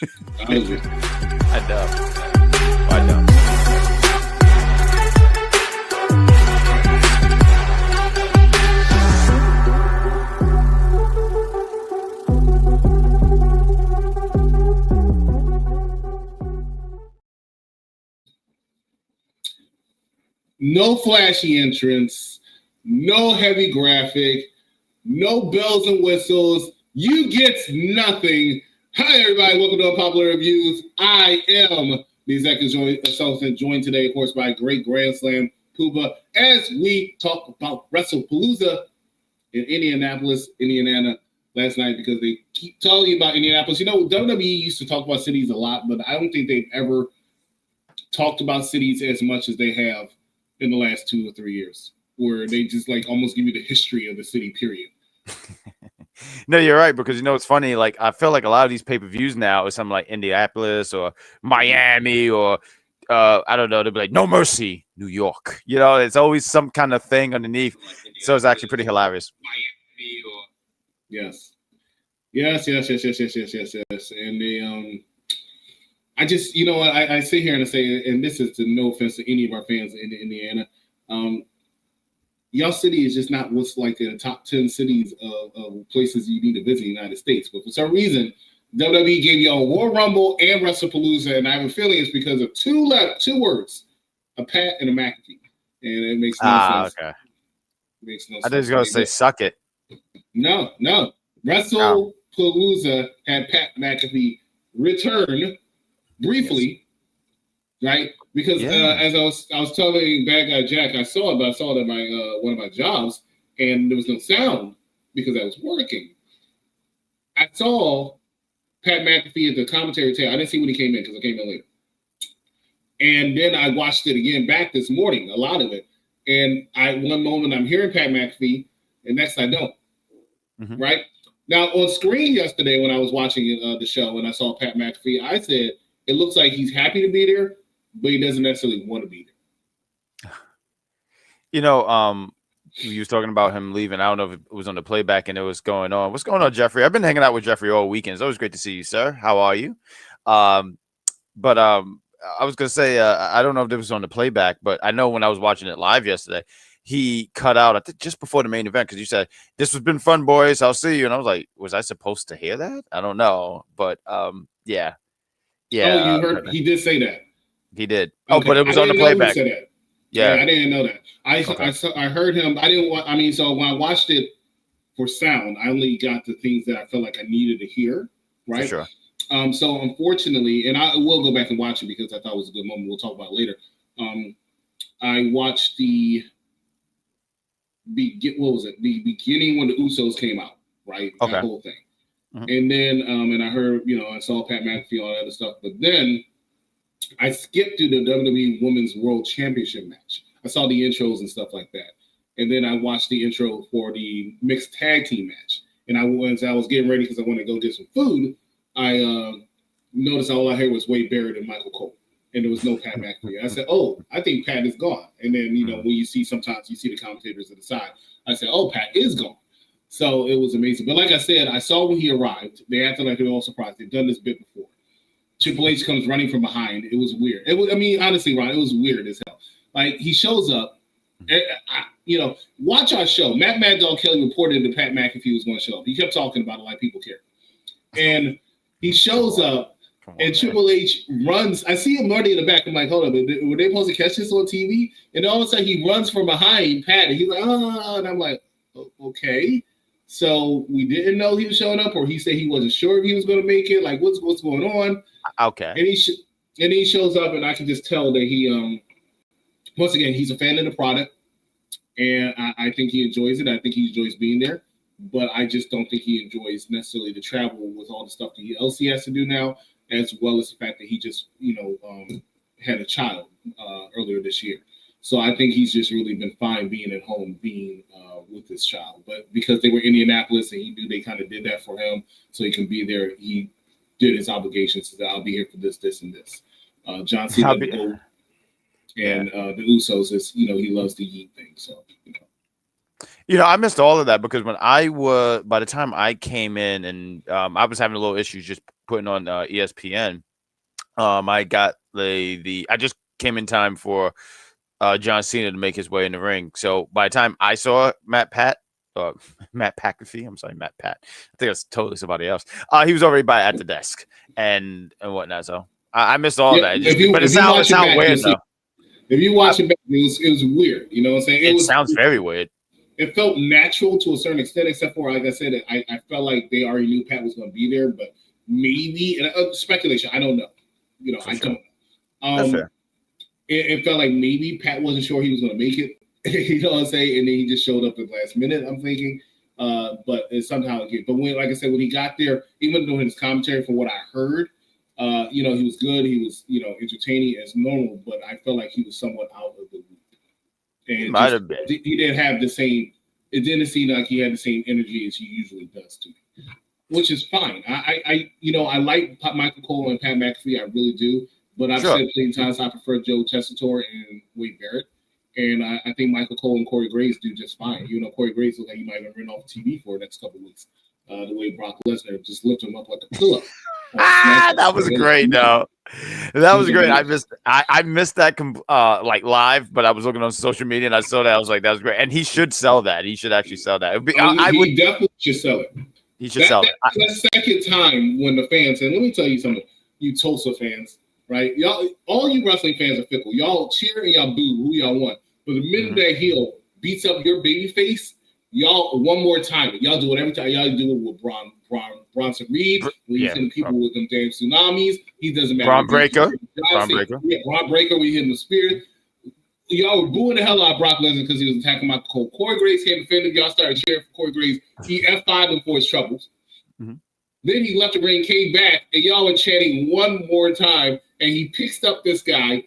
I know. I know. No flashy entrance, no heavy graphic, no bells and whistles. You get nothing. Hi, everybody. Welcome to Unpopular Reviews. I am the executive assistant, joined today, of course, by great Grand Slam Puba, as we talk about Wrestlepalooza in Indianapolis, Indiana, last night, because they keep telling you about Indianapolis. You know, WWE used to talk about cities a lot, but I don't think they've ever talked about cities as much as they have in the last 2 or 3 years, where they just like almost give you the history of the city, period. No, you're right, because you know it's funny. Like I feel like a lot of these pay-per-views now is something like Indianapolis or Miami or I don't know. They'll be like No Mercy, New York. You know, it's always some kind of thing underneath. So it's actually pretty hilarious. Miami or yes. And they I just, you know, I sit here and I say, and this is to no offense to any of our fans in Indiana, y'all city is just not what's like in the top 10 cities of places you need to visit in the United States. But for some reason, WWE gave y'all War Rumble and Wrestlepalooza, and I have a feeling it's because of two words, a Pat and a McAfee. And it makes no sense. Okay. It makes no I sense. was going to say, suck it. No. Wrestlepalooza had Pat McAfee return briefly, right? Because as I was telling Bad Guy Jack, I saw it at my one of my jobs, and there was no sound because I was working. I saw Pat McAfee at the commentary table. I didn't see when he came in because I came in later. And then I watched it again back this morning, a lot of it. And one moment I'm hearing Pat McAfee, and next I don't. Mm-hmm. Right? Now, on screen yesterday when I was watching the show and I saw Pat McAfee, I said, it looks like he's happy to be there, but he doesn't necessarily want to be there. You know, you was talking about him leaving. I don't know if it was on the playback and it was going on. What's going on, Jeffrey? I've been hanging out with Jeffrey all weekend. It's always great to see you, sir. How are you? I was going to say, I don't know if it was on the playback, but I know when I was watching it live yesterday, he cut out, I think, just before the main event, because you said, this has been fun, boys. I'll see you. And I was like, was I supposed to hear that? I don't know. But yeah. Yeah. Oh, you heard? He did say that. He did. Okay. Oh, but it was on the playback. Said that. Yeah, I didn't know that. I heard him. I didn't want. I mean, so when I watched it for sound, I only got the things that I felt like I needed to hear. Right. For sure. So unfortunately, and I will go back and watch it because I thought it was a good moment. We'll talk about it later. I watched the beginning when the Usos came out. Right. Okay. That whole thing. Mm-hmm. And then, and I heard, I saw Pat McAfee, all that other stuff. But then I skipped to the WWE Women's World Championship match. I saw the intros and stuff like that. And then I watched the intro for the mixed tag team match. And as I was getting ready because I wanted to go get some food, I noticed all I heard was Wade Barrett and Michael Cole. And there was no Pat McAfee. I said, oh, I think Pat is gone. And then, when sometimes you see the commentators at the side, I said, oh, Pat is gone. So it was amazing. But like I said, I saw when he arrived, they acted like they were all surprised. They've done this bit before. Triple H comes running from behind. It was weird. Honestly, Ron, it was weird as hell. Like, he shows up. And, watch our show. Matt Mad Dog Kelly reported that Pat McAfee was going to show up. He kept talking about it like people care. And he shows up, and Triple H runs. I see him running in the back. I'm like, hold up. Were they supposed to catch this on TV? And all of a sudden, he runs from behind Pat. And he's like, oh, and I'm like, okay. So we didn't know he was showing up, or he said he wasn't sure if he was going to make it. Like, what's going on? Okay. And he shows up, and I can just tell that he, once again, he's a fan of the product, and I think he enjoys it. I think he enjoys being there, but I just don't think he enjoys necessarily the travel with all the stuff that else he has to do now, as well as the fact that he just, had a child earlier this year. So I think he's just really been fine being at home, being with his child. But because they were in Indianapolis and he knew they kind of did that for him so he can be there, he did his obligations. Said, I'll be here for this, this, and this. John Cena and the Usos is, he loves the Yeet thing. So, I missed all of that because by the time I came in and I was having a little issues just putting on ESPN. I got I just came in time for John Cena to make his way in the ring. So by the time I saw Matt McAfee, I'm sorry, Matt Pat. I think that's totally somebody else. He was already at the desk and whatnot. So I missed all that. But it sounds weird though. If you watch it back, it was weird. You know what I'm saying? It sounds very weird. It felt natural to a certain extent, except for, like I said, I felt like they already knew Pat was going to be there, but maybe, and speculation, I don't know. You know, I don't know. That's fair. It felt like maybe Pat wasn't sure he was going to make it. You know what I'm saying? And then he just showed up at the last minute, I'm thinking. But it somehow again. But when, like I said, when he got there, even doing his commentary, from what I heard, you know, he was good. He was, you know, entertaining as normal, but I felt like he was somewhat out of the loop. And might have been. He didn't have the same. It didn't seem like he had the same energy as he usually does to me, which is fine. I you know, I like Michael Cole and Pat McAfee. I really do. But I've said many times I prefer Joe Tessitore and Wade Barrett. And I think Michael Cole and Corey Graves do just fine. You know, Corey Graves looks like he might have been off TV for the next couple of weeks. The way Brock Lesnar just lifted him up like a pillow. That was great, though. That was great. I missed that like live, but I was looking on social media and I saw that. I was like, that was great. And he should sell that. He should actually sell that. He definitely should sell it. He should sell it. The second time when the fans, and let me tell you something, you Tulsa fans, right? Y'all, all you wrestling fans are fickle. Y'all cheer and y'all boo who y'all want. But the minute that heel beats up your baby face, y'all one more time. Y'all do it every time. Y'all do it with Bronson Reed. We send people with them damn tsunamis. He doesn't matter. Braun Breaker. Yeah, Braun Breaker. We hit him with spears. Y'all were booing the hell out of Brock Lesnar because he was attacking Michael Cole. Corey Graves came defending. Y'all started cheering for Corey Graves. He F5'd him for his troubles. Mm-hmm. Then he left the ring, came back, and y'all were chanting one more time, and he picks up this guy.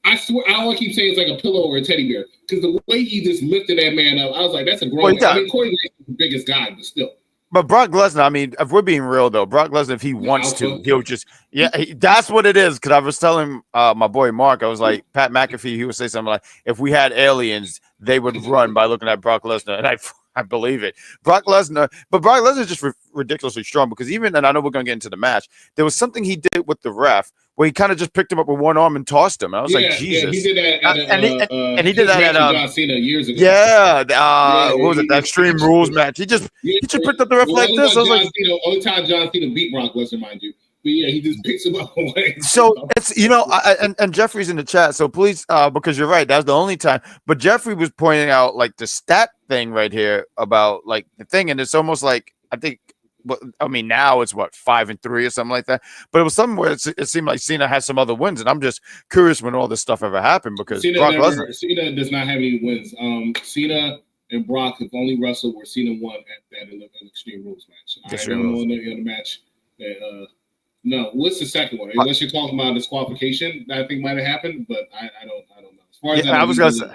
I swear, I don't want to keep saying it's like a pillow or a teddy bear, because the way he just lifted that man up, I was like, that's a grown man. I mean, Corey Graves is the biggest guy, but still. But Brock Lesnar, I mean, if we're being real, though, Brock Lesnar, if he wants to, he'll just, that's what it is. Because I was telling my boy Mark, I was like, Pat McAfee, he would say something like, if we had aliens, they would run by looking at Brock Lesnar. And I believe it. Brock Lesnar is just ridiculously strong, because even, and I know we're going to get into the match, there was something he did with the ref where he kind of just picked him up with one arm and tossed him. And I was like, Jesus. Yeah, he did that and he did that at John Cena years ago. What was it? The Extreme Rules match. He just picked up the ref like this. I was like, only time John Cena beat Brock Lesnar, mind you. But yeah, he just picks him up away. So it's, you know, and Jeffrey's in the chat, so please, because you're right, that's the only time. But Jeffrey was pointing out like the stat thing right here about like the thing, and it's almost like, I think, I mean, now it's what, 5-3 or something like that. But it was something where it seemed like Cena has some other wins, and I'm just curious when all this stuff ever happened, because Cena does not have any wins. Cena and Brock have only wrestled where Cena won at an Extreme Rules match. I don't know any other match that. No, what's the second one? Unless you're talking about disqualification, that I think might have happened, but I don't know. As far as I was gonna say,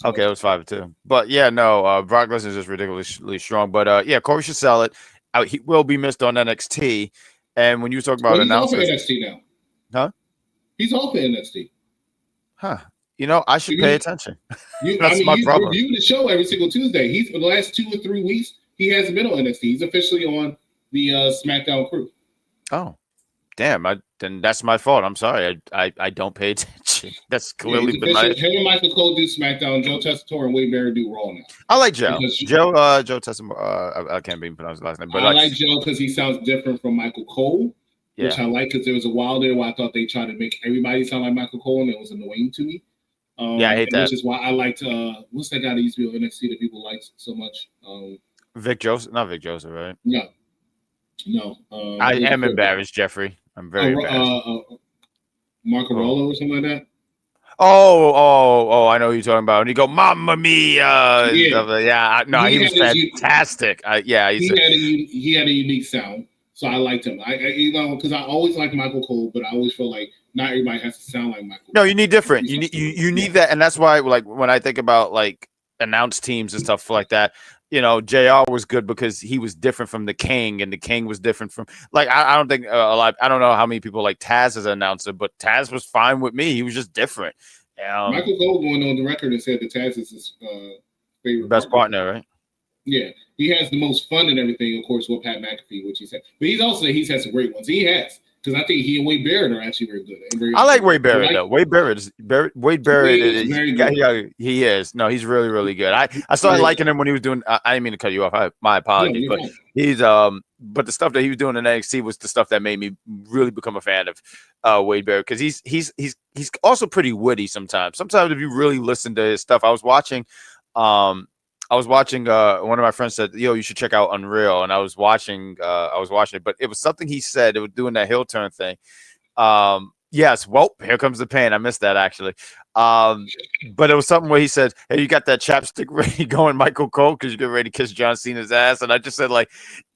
okay, it was 5-2. But yeah, no, Brock Lesnar is just ridiculously strong. But yeah, Corey should sell it. He will be missed on NXT. And when you talk about announcements, he's off NXT now. Huh? He's off NXT. Huh? You know, I should pay attention. That's my problem. You review the show every single Tuesday. He's for the last 2 or 3 weeks. He hasn't been on NXT. He's officially on the SmackDown crew. Oh, damn! Then that's my fault. I'm sorry. I don't pay attention. That's clearly been my. Him and Michael Cole do SmackDown. Joe Tessitore and Wade Barrett do Raw now. I like Joe. Joe Tessitore. I can't even pronounce his last name, but I like Joe because he sounds different from Michael Cole, which I like, because there was a while there where I thought they tried to make everybody sound like Michael Cole, and it was annoying to me. I hate that. Which is why I liked what's that guy that used to be on NXT that people liked so much? Vic Joseph, not Vic Joseph, right? No. I am embarrassed, Jeffrey. I'm very embarrassed. Marco Rolo or something like that. Oh! I know who you're talking about. And you go, "Mamma Mia!" He was fantastic. He had a unique sound, so I liked him. Because I always liked Michael Cole, but I always feel like not everybody has to sound like Michael. No, you need different. You need that, and that's why, like, when I think about like announced teams and stuff like that. You know, JR was good because he was different from the King, and the King was different from, like, I don't think a lot. I don't know how many people like Taz as an announcer, but Taz was fine with me. He was just different. Michael Cole going on the record and said that Taz is his favorite best partner, right? Yeah, he has the most fun and everything, of course, with Pat McAfee, which he said. But he's had some great ones. He has. Because I think he and Wade Barrett are actually very good. I like Wade Barrett though. Wade Barrett is Wade Barrett is very good. He is. No, he's really, really good. I started liking him when he was doing. I didn't mean to cut you off. My apologies, but he's But the stuff that he was doing in NXT was the stuff that made me really become a fan of Wade Barrett because he's also pretty witty sometimes. Sometimes if you really listen to his stuff, I was watching. One of my friends said, "Yo, you should check out Unreal," and I was watching it, but it was something he said. It was doing that heel turn thing. Yes, well, here comes the pain. I missed that actually. But it was something where he said, "Hey, you got that chapstick ready going, Michael Cole, because you're getting ready to kiss John Cena's ass." And I just said, like,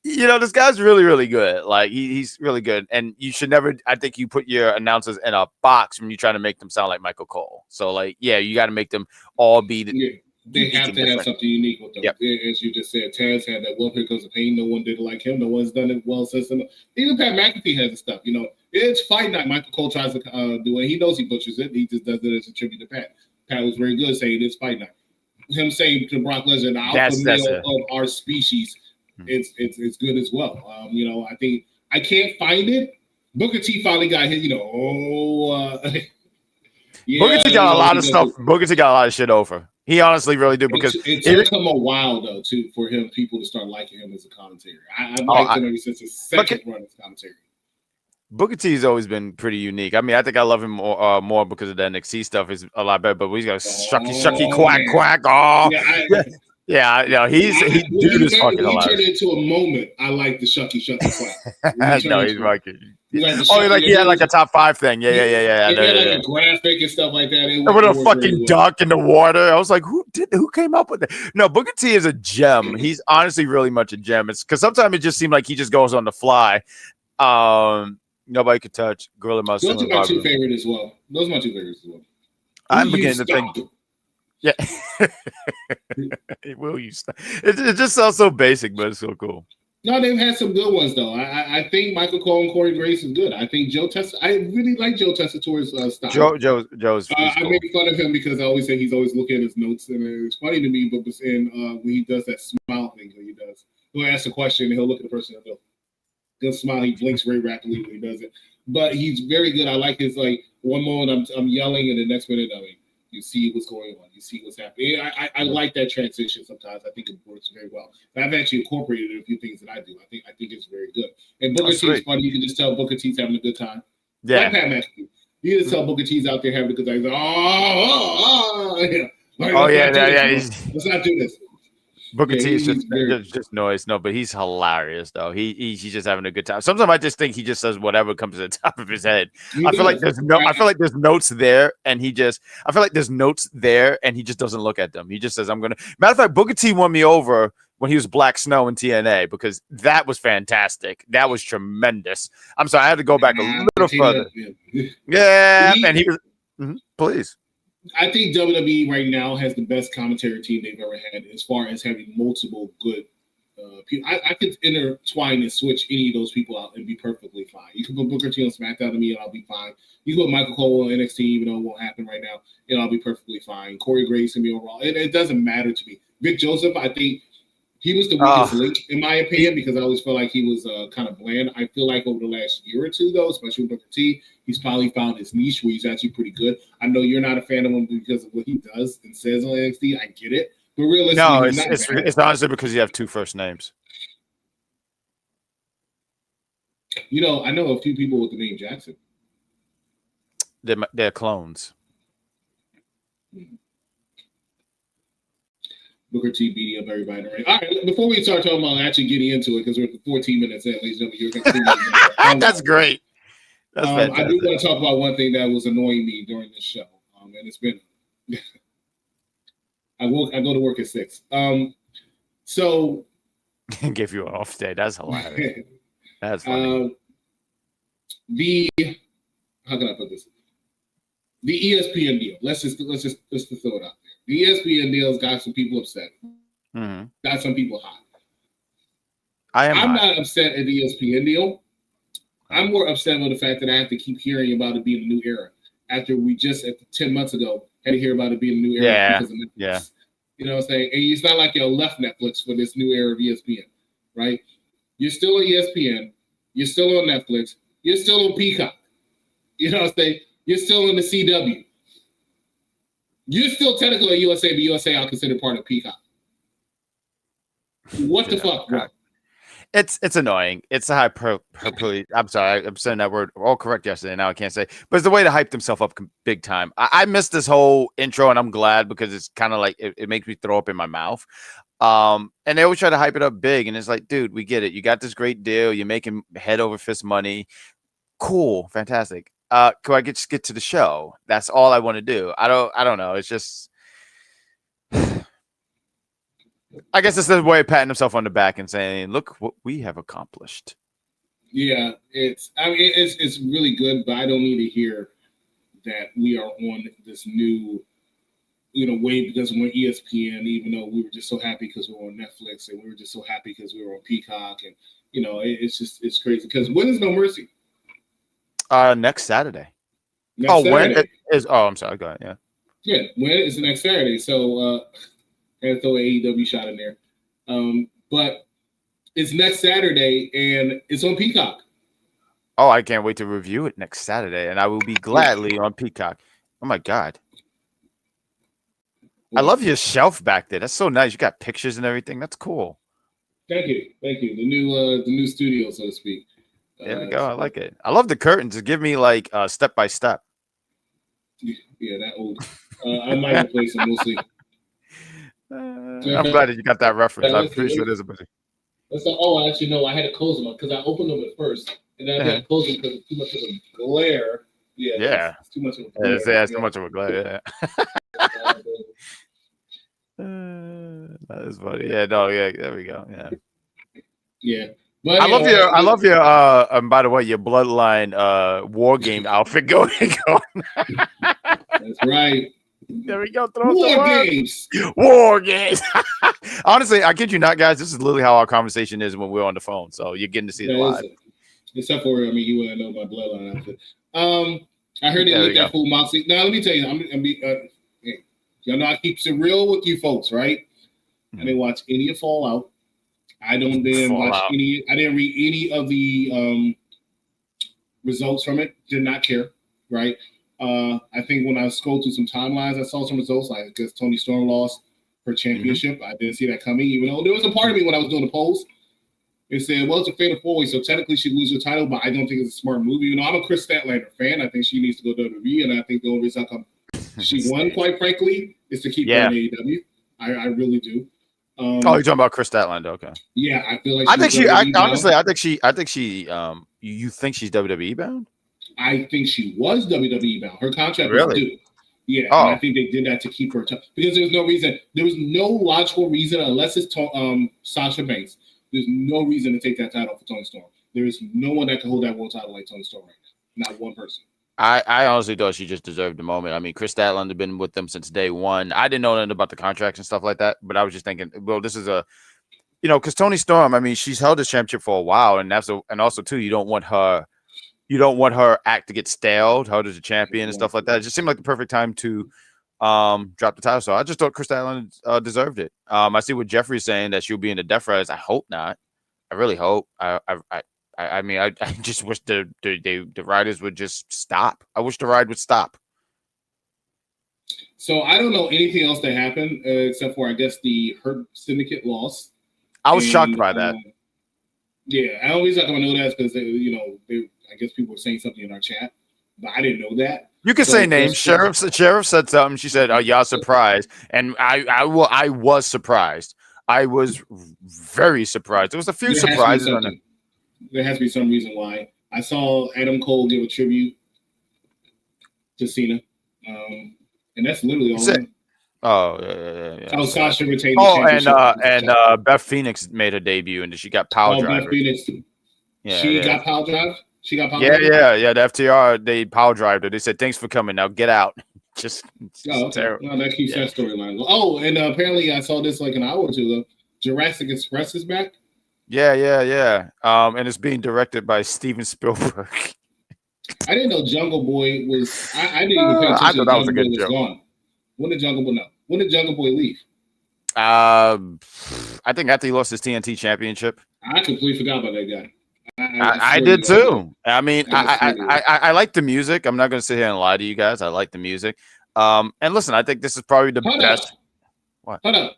this guy's really, really good. Like he's really good, and you should never. I think you put your announcers in a box when you try to make them sound like Michael Cole. So, like, yeah, you got to make them all be. They have to have something unique with them. Yep. As you just said, Taz had that well because of pain. No one did it like him. No one's done it well since him. Even Pat McAfee has the stuff. It's fight night. Michael Cole tries to do it. He knows he butchers it. He just does it as a tribute to Pat. Pat was very good saying it's fight night. Him saying to Brock Lesnar, the alpha male of our species, it's good as well. I think I can't find it. Booker T finally got his. Yeah, Booker T got a lot of stuff. Booker T got a lot of shit over. He honestly really did because it took him a while though for people to start liking him as a commentator. I've liked him ever since his second run as commentary. Booker T has always been pretty unique. I mean, I think I love him more because of the NXT stuff is a lot better. But he's got shucky quack. Oh, yeah. He is fucking hilarious. He turned into a moment. I like the shucky quack. No, he's fucking. He had like a top 5 thing. Yeah. He had like a graphic and stuff like that. With a fucking duck in the water. I was like, who came up with that? No, Booker T is a gem. He's honestly really much a gem. It's because sometimes it just seemed like he just goes on the fly. Nobody could touch Gorilla Monsoon. Those are my two favorites as well. I'm beginning to think. Yeah. Will you stop? It just sounds so basic, but it's so cool. No, they've had some good ones though. I think Michael Cole and Corey Grace is good. I think Joe Tessa. I really like Joe Tessitore's style. Joe's. I make fun of him because I always say he's always looking at his notes, and it's funny to me. But when he does that smile thing, he'll ask a question and he'll look at the person and he'll smile. He blinks very rapidly when he does it. But he's very good. I like his one moment I'm yelling and the next minute you see what's going on. You see what's happening. I like that transition sometimes. I think it works very well. I've actually incorporated a few things that I do. I think it's very good. And Booker T's funny. You can just tell Booker T's having a good time. Yeah. Like Pat McAfee. You just tell Booker T's out there having a good time. He's like, let's not do this. Booker T is just noise. No, but he's hilarious though. He's just having a good time. Sometimes I just think he just says whatever comes to the top of his head. I feel like there's notes there, and he just doesn't look at them. He just says, "I'm gonna." Matter of fact, Booker T won me over when he was Black Snow in TNA because that was fantastic. That was tremendous. I'm sorry, I had to go back a little further. Yeah, and he was. Please. I think WWE right now has the best commentary team they've ever had as far as having multiple good people. I could intertwine and switch any of those people out and be perfectly fine. You can put Booker T on SmackDown to me and I'll be fine. You can put Michael Cole on NXT, even though it won't happen right now, and I'll be perfectly fine. Corey Grace and me on Raw. It doesn't matter to me. Vic Joseph, I think he was the weakest link, in my opinion, because I always felt like he was kind of bland. I feel like over the last year or two, though, especially with Booker T, he's finally found his niche where he's actually pretty good. I know you're not a fan of him because of what he does and says on NXT. I get it. But realistically, no, it's honestly because you have 2 first names. I know a few people with the name Jackson. They're clones. Mm-hmm. Booker T beating up everybody. Right? All right, before we start talking about actually getting into it, because we're 14 minutes in, ladies and gentlemen, that's great. That's I do want to talk about one thing that was annoying me during this show, and it's been. I go to work at 6. So. Give you an off day. That's hilarious. That's funny. How can I put this? The ESPN deal. Let's just throw it out there. The ESPN deal's got some people upset. Mm-hmm. Got some people hot. I'm not upset at the ESPN deal. I'm more upset with the fact that I have to keep hearing about it being a new era. After we just 10 months ago had to hear about it being a new era because of Netflix. You know what I'm saying? And it's not like you left Netflix for this new era of ESPN, right? You're still on ESPN. You're still on Netflix. You're still on Peacock. You know what I'm saying? You're still in the CW. You're still technically a USA, but USA are considered part of Peacock. What the fuck, bro? It's annoying. It's a hyperbole. I'm sorry, I'm saying that word all correct yesterday. Now I can't say, but it's the way to hype themselves up big time. I missed this whole intro, and I'm glad because it's kind of like it makes me throw up in my mouth. And they always try to hype it up big, and it's like, dude, we get it. You got this great deal. You're making head over fist money. Cool, fantastic. Can I just get to the show? That's all I want to do. I don't know. It's just. I guess it's the way of patting himself on the back and saying, "Look what we have accomplished." Yeah, it's really good, but I don't need to hear that we are on this new, wave because we're on ESPN. Even though we were just so happy because we were on Netflix, and we were just so happy because we were on Peacock, and it's crazy. Because when is No Mercy? Next Saturday. Saturday. When it is? Oh, I'm sorry. Go ahead. Yeah. Yeah, when is the next Saturday? So. And throw an AEW shot in there. But it's next Saturday, and it's on Peacock. Oh, I can't wait to review it next Saturday, and I will be gladly on Peacock. Oh, my God. I love your shelf back there. That's so nice. You got pictures and everything. That's cool. Thank you. The new studio, so to speak. There we go. I like it. I love the curtains. Give me, like, step by step. Yeah, that old. I might replace them. We'll see. I'm glad that you got that reference. I'm pretty sure there's a bunch. Actually, no, I had to close them up because I opened them at first, and then I had to close them because it's too much of a glare. Yeah. It's too much of a glare. Yeah, it's too much of a glare. Yeah. That is funny. Yeah, no, yeah, there we go. Yeah. Yeah. But, I love your by the way, your bloodline war game outfit going. That's right. There we go. War games. Honestly, I kid you not, guys. This is literally how our conversation is when we're on the phone. So you're getting to see it live. Except for, you wouldn't know my bloodline outfit. I heard they looked at full Moxie. Now, let me tell you, y'all know I keep it real with you folks, right? I didn't watch any of Fallout. I didn't read any of the results from it. Did not care, right? I think when I scrolled through some timelines, I saw some results. Like, I guess Toni Storm lost her championship. I didn't see that coming, even though there was a part of me when I was doing the polls. It said, well, it's a fatal four-way, so technically she'd lose her title, but I don't think it's a smart move. I'm a Chris Statlander fan. I think she needs to go to WWE, and I think the only reason she won, quite frankly, is to keep her in AEW. I really do. You're talking about Chris Statlander, okay? Yeah, I feel like I think she. You think she's WWE bound? I think she was WWE bound. Her contract was due. Yeah, and I think they did that to keep her because there's no reason. There was no logical reason unless it's Sasha Banks. There's no reason to take that title for Toni Storm. There is no one that can hold that world title like Toni Storm right now. Not one person. I honestly thought she just deserved the moment. I mean, Chris Statlander had been with them since day one. I didn't know nothing about the contracts and stuff like that, but I was just thinking, well, this is because Toni Storm, I mean, she's held this championship for a while, and also too, you don't want her act to get stale, held as a champion and stuff like that. It just seemed like the perfect time to drop the title. So I just thought Chris Statlander deserved it. I see what Jeffrey's saying that she'll be in the Death Riders. I hope not. I really hope. I mean, I just wish the riders would just stop. I wish the ride would stop. So I don't know anything else that happened except for, I guess, the Hurt Syndicate loss. I was shocked by that. Yeah, I always like to know that because I guess people were saying something in our chat, but I didn't know that. You can say names. Sheriff said something. She said, "Oh, y'all surprised," and I was surprised. I was very surprised. There was a few surprises on it. There has to be some reason why. I saw Adam Cole give a tribute to Cena, and that's literally all. Oh, yeah. Oh, Sasha retained the championship. And Beth Phoenix made her debut, and she got power drive. Beth Phoenix. She got power drive? She got power drive? Yeah. The FTR, they power drived her. They said, thanks for coming. Now get out. Just terrible. Well, that keeps that storyline. Oh, and apparently I saw this like an hour or two ago. Jurassic Express is back. Yeah. And it's being directed by Steven Spielberg. I didn't know Jungle Boy was. I didn't even pay attention. I thought that was a good joke. Gone. When did Jungle Boy leave? I think after he lost his TNT championship. I completely forgot about that guy. I swear to did you, I did. too. I mean, swear to you. I like the music. I'm not going to sit here and lie to you guys. I like the music. And listen, I think this is probably the Hold best. up. What? Hold up.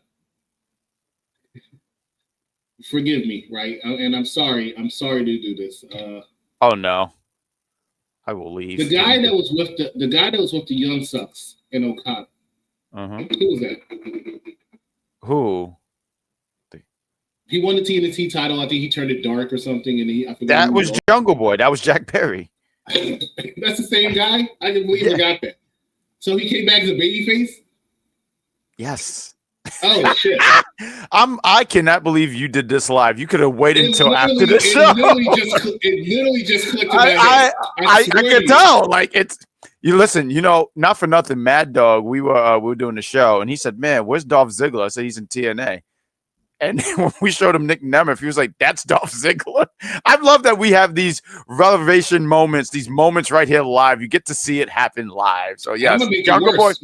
Forgive me, right? And I'm sorry. I'm sorry to do this. Oh no, I will leave. The guy that was with the guy that was with the Young Sucks in Okada. Who was that? Who? He won the TNT title. I think he turned it dark or something. And I forgot. That was Jungle Boy. That was Jack Perry. That's the same guy. I can't believe I forgot that. So he came back as a babyface. Yes. Oh shit! I cannot believe you did this live. You could have waited until after the show. It literally just clicked in my head. I can tell. Like it's you listen. You know, not for nothing. Mad Dog. We were doing the show, and he said, "Man, where's Dolph Ziggler?" I said, "He's in TNA." And when we showed him Nick Nemeth, he was like, "That's Dolph Ziggler." I love that we have these revelation moments, these moments right here live. You get to see it happen live. So yes, Jungle Boy.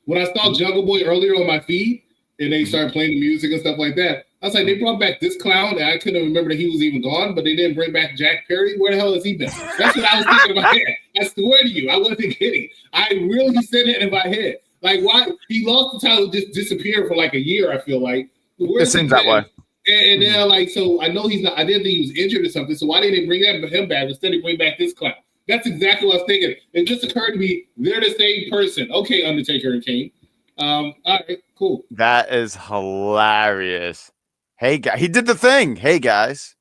When I saw Jungle Boy earlier on my feed, and they started playing the music and stuff like that, I was like, they brought back this clown, and I couldn't remember that he was even gone, but they didn't bring back Jack Perry. Where the hell has he been? That's what I was thinking in my head. I swear to you, I wasn't kidding. I really said it in my head. Like, why he lost the title, just disappeared for like a year. I feel like it seems that way. And then like, so I know he's not. I didn't think he was injured or something. So why didn't they bring him back instead of bring back this clown? That's exactly what I was thinking. It just occurred to me they're the same person. Okay, Undertaker and Kane. All right, cool. That is hilarious. Hey, guys, he did the thing. Hey, guys.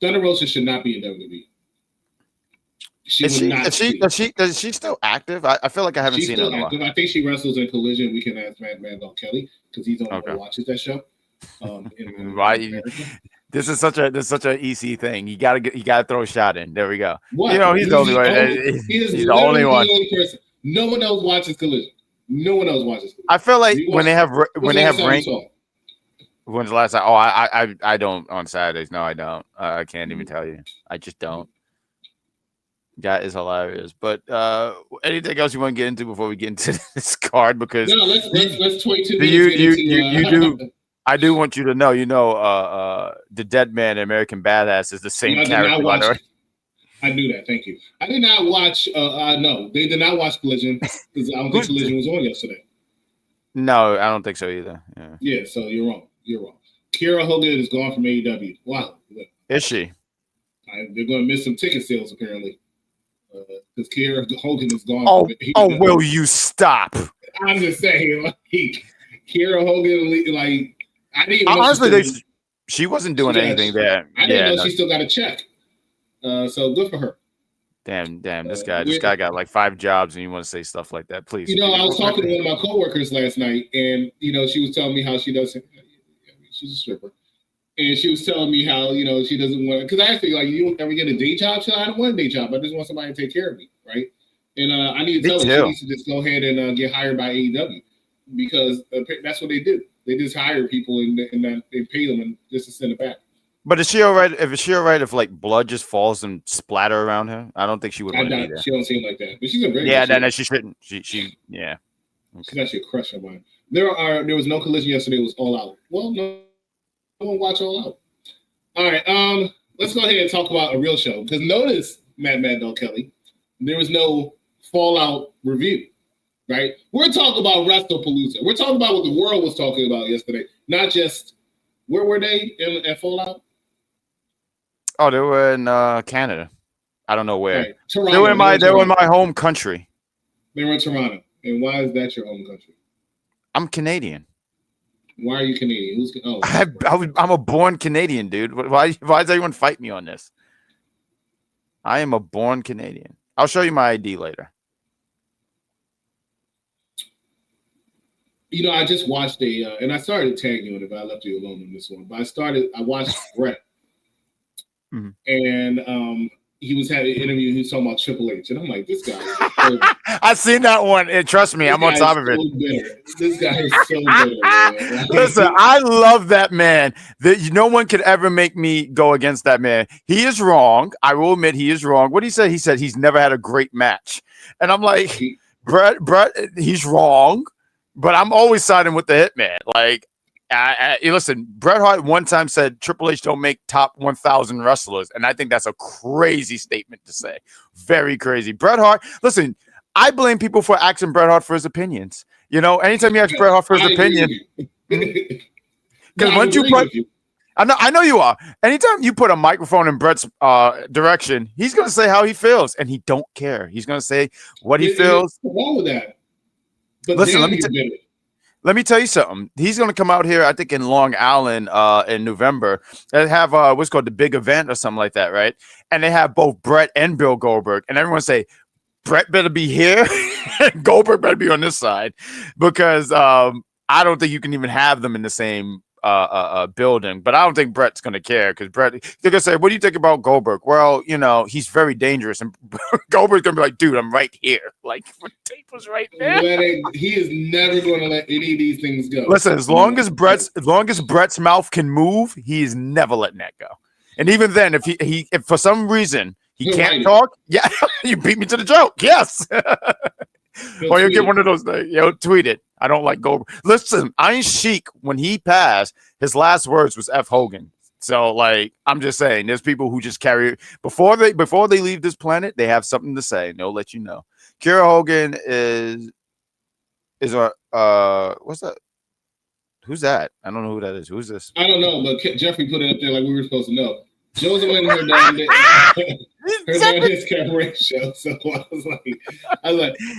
Thunder Rosa should not be in WWE. Is she still active? I feel like I haven't seen her in a while. I think she wrestles in Collision. We can ask Mad Dog Kelly because he's the one who watches that show. Right. This is such a EC thing. You gotta throw a shot in. There we go. What? You know, he's the only one. He's the only one. Person. No one else watches Collision. No one else watches Collision. I feel like when they have rank. When's the last time? Oh, I don't on Saturdays. No, I don't. I can't even tell you. I just don't. That is hilarious. But anything else you want to get into before we get into this card? Because no, let's 22 you do. I do want you to know. You know, the Dead Man, American Badass, is the same character. I knew that. Thank you. I did not watch. No, they did not watch Collision because I don't think Collision was on yesterday. No, I don't think so either. Yeah. So you're wrong. You're wrong. Kiera Hogan is gone from AEW. Wow. Is she? They're going to miss some ticket sales apparently. Because Kiera Hogan is gone. Will you stop? I'm just saying, like Kiera Hogan, like I didn't even honestly, she wasn't doing anything there. I didn't know she still got a check. So good for her. Damn! This guy got like 5 jobs, and you want to say stuff like that? Please. You know, I was talking to one of my coworkers last night, and you know, she was telling me how she doesn't. She's a stripper, and she was telling me how she doesn't want. Because I asked her like, you don't ever get a day job? She said, I don't want a day job. I just want somebody to take care of me, right? And I need to tell her she needs to just go ahead and get hired by AEW because that's what they do. They just hire people and they pay them and just to send it back. But is she all right? If like blood just falls and splatter around her? I don't think she would want to be there. She don't seem like that, but she's a very she shouldn't. She yeah. Okay. She's actually a crush of mine. There was no Collision yesterday. It was All Out. Well, no one watch All Out. All right, let's go ahead and talk about a real show because notice Mad Dog Kelly, there was no Fallout review. Right? We're talking about Wrestlepalooza. We're talking about what the world was talking about yesterday, not just where were they at Fallout? Oh, they were in Canada. I don't know where. Right. Toronto. They were in my home country. They were in Toronto. And why is that your home country? I'm Canadian. Why are you Canadian? I'm a born Canadian, dude. Why does everyone fight me on this? I am a born Canadian. I'll show you my ID later. You know, I just watched and I started to tag you on it, but I left you alone on this one. But I watched Brett, and he was having an interview. He was talking about Triple H, and I'm like, this guy. I've seen that one. And trust me, I'm on top of it. This guy is so bitter. Man. Listen, I love that man. No one could ever make me go against that man. He is wrong. I will admit he is wrong. What he said? He said he's never had a great match, and I'm like, Brett, he's wrong. But I'm always siding with the Hitman. Like, Listen, Bret Hart one time said Triple H don't make top 1,000 wrestlers, and I think that's a crazy statement to say. Very crazy. Bret Hart, listen, I blame people for asking Bret Hart for his opinions. You know, anytime you ask Bret Hart for his opinion, because once you put, I know you are. Anytime you put a microphone in Bret's direction, he's going to say how he feels, and he don't care. He's going to say what he feels. What's wrong with that? But listen, let me tell you something. He's going to come out here, I think, in Long Island in November and have what's called the big event or something like that, right? And they have both Bret and Bill Goldberg, and everyone say Bret better be here, and Goldberg better be on this side, because I don't think you can even have them in the same building. But I don't think Bret's going to care, because Bret, they're going to say, what do you think about Goldberg? Well, you know, he's very dangerous. And Goldberg's going to be like, dude, I'm right here. Like, the tape was right there. He is never going to let any of these things go. Listen, as long as Bret's mouth can move, he is never letting that go. And even then, if for some reason he can't talk, yeah, you beat me to the joke. Yes. Or you get one of those things. Tweet it. I don't like Goldberg. Listen, Iron Sheik, when he passed, his last words was F Hogan. So, like, I'm just saying, there's people who just carry before they leave this planet, they have something to say, and they'll let you know. Kiera Hogan is what's that? Who's that? I don't know who that is. Who's this? I don't know, but Jeffrey put it up there like we were supposed to know. Joe's winning her down his cabaret show. So I was like,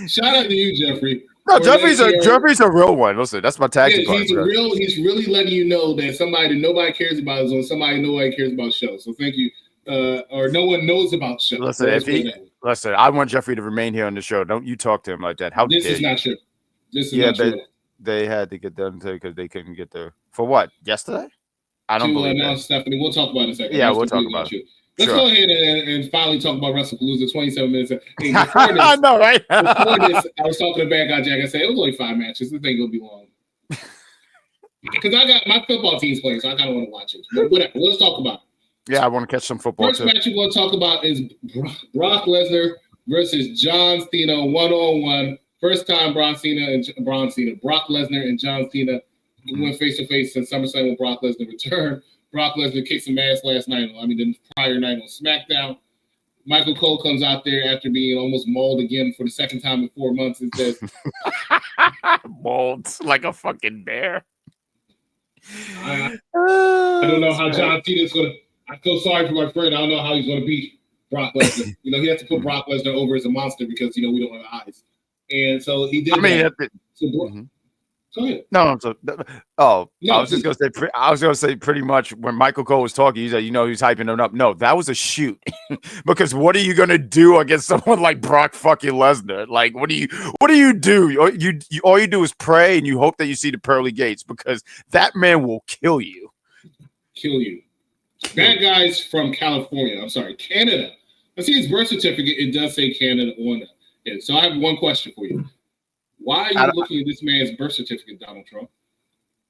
shout out to you, Jeffrey. No, Jeffrey's a real one. Listen, that's my tag team. He's really letting you know that somebody nobody cares about is on somebody nobody cares about show. So thank you. Or no one knows about show. Listen, I want Jeffrey to remain here on the show. Don't you talk to him like that. This is not true. This is not true. They had to get done because they couldn't get there. For what? Yesterday? I don't believe that. Stephanie, we'll talk about it in a second. Yeah, we'll talk about it. Let's go ahead and finally talk about Wrestlepalooza. 27 minutes. Hey, I know, right? Before this, I was talking to Bad Guy Jack. I said it was only 5 matches. This thing gonna be long. Because I got my football team's playing, so I kind of want to watch it. But whatever. Let's talk about it. Yeah, I want to catch some football. First match we want to talk about is Brock Lesnar versus John Cena 1-on-1. First time Brock Lesnar and John Cena went face to face since SummerSlam when Brock Lesnar returned. Brock Lesnar kicked some ass last night. The prior night on SmackDown. Michael Cole comes out there after being almost mauled again for the second time in 4 months and says, mauled like a fucking bear. I don't know how John Cena's going to. I feel sorry for my friend. I don't know how he's going to beat Brock Lesnar. He has to put Brock Lesnar over as a monster because, we don't have eyes. And so he did Go ahead. No. I was just gonna say pretty much when Michael Cole was talking, he said, he's hyping him up. No, that was a shoot. Because what are you gonna do against someone like Brock fucking Lesnar? Like, what do you do? All you do is pray and you hope that you see the pearly gates, because that man will kill you. Bad guys from California. I'm sorry, Canada. I see his birth certificate. It does say Canada on it. So I have one question for you. Why are you looking at this man's birth certificate, Donald Trump?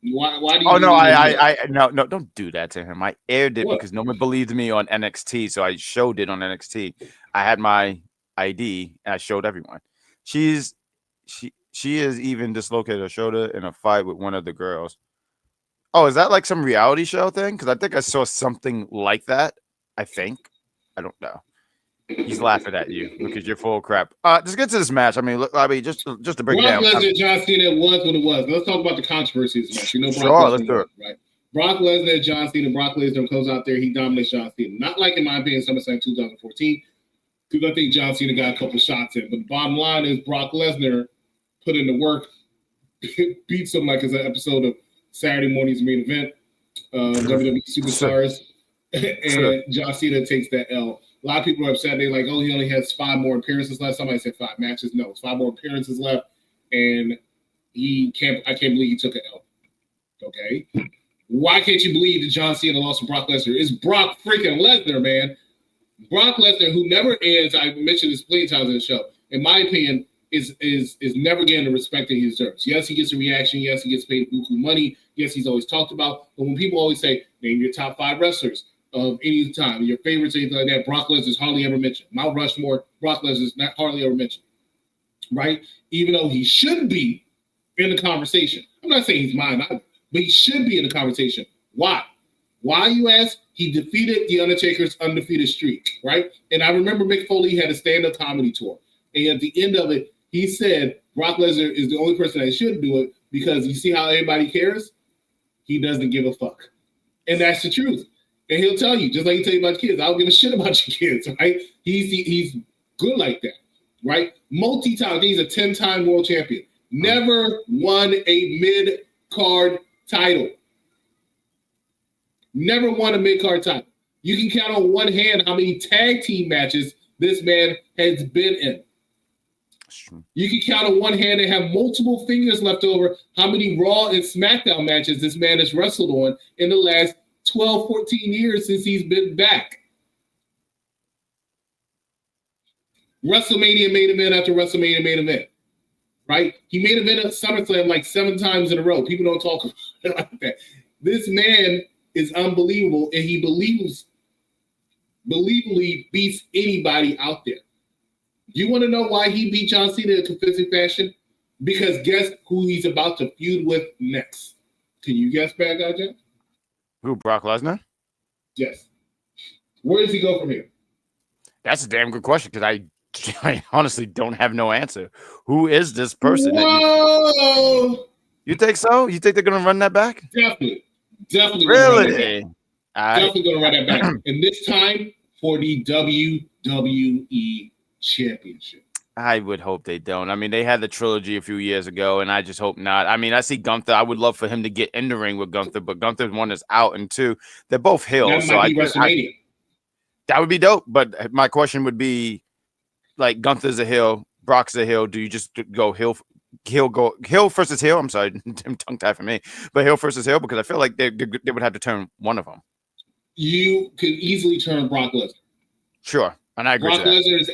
Why do you? Oh no, no, don't do that to him. I aired it because no one believed me on NXT, so I showed it on NXT. I had my ID and I showed everyone. She has even dislocated her shoulder in a fight with one of the girls. Oh, is that like some reality show thing? Because I think I saw something like that. I don't know. He's laughing at you because you're full of crap. Just get to this match. Just to break down. Brock Lesnar and John Cena was what it was. Let's talk about the controversy of this match. Let's do it. Right? Brock Lesnar and John Cena. Brock Lesnar goes out there. He dominates John Cena. Not like, in my opinion, SummerSlam 2014. Because I think John Cena got a couple shots in. But the bottom line is Brock Lesnar put in the work, beats him like it's an episode of Saturday morning's main event, WWE Superstars, and John Cena takes that L. A lot of people are upset. They're like, he only has 5 more appearances left. Somebody said 5 matches. No, it's 5 more appearances left. And I can't believe he took an L. Okay? Why can't you believe that John Cena lost to Brock Lesnar? It's Brock freaking Lesnar, man. Brock Lesnar, who never ends, I mentioned this plenty of times in the show, in my opinion, is never getting the respect that he deserves. Yes, he gets a reaction. Yes, he gets paid buku money. Yes, he's always talked about. But when people always say, name your top 5 wrestlers of any time, your favorites, anything like that, Brock Lesnar's hardly ever mentioned. Mount Rushmore, Brock Lesnar's not hardly ever mentioned, right? Even though he should be in the conversation. I'm not saying he's mine either, but he should be in the conversation. Why? Why, you ask? He defeated The Undertaker's undefeated streak, right? And I remember Mick Foley had a stand-up comedy tour. And at the end of it, he said Brock Lesnar is the only person that should do it because you see how everybody cares? He doesn't give a fuck. And that's the truth. And he'll tell you, just like he tell you about kids, I don't give a shit about your kids, right? He's good like that, right? Multi-time, he's a 10-time world champion. Never won a mid-card title. Never won a mid-card title. You can count on one hand how many tag team matches this man has been in. You can count on one hand and have multiple fingers left over how many Raw and SmackDown matches this man has wrestled on in the last 12, 14 years since he's been back. WrestleMania main event after WrestleMania main event, right? He main event at SummerSlam like 7 times in a row. People don't talk about it like that. This man is unbelievable, and he believably beats anybody out there. You want to know why he beat John Cena in convincing fashion? Because guess who he's about to feud with next? Can you guess, Bad Guy Jack? Who, Brock Lesnar? Yes. Where does he go from here? That's a damn good question because I honestly don't have no answer. Who is this person? Whoa! You think so? You think they're going to run that back? Definitely. Really? Definitely going to run that back. And this time for the WWE Championship. I would hope they don't. I mean, they had the trilogy a few years ago, and I just hope not. I mean, I see Gunther. I would love for him to get in the ring with Gunther, but Gunther's one is out, and 2, they're both heels. That might be WrestleMania. That would be dope. But my question would be, like, Gunther's a heel, Brock's a heel. Do you just go heel versus heel? I'm sorry, tongue tied for me, but heel versus heel because I feel like they would have to turn one of them. You could easily turn Brock Lesnar. Sure. And I agree. Brock Lesnar's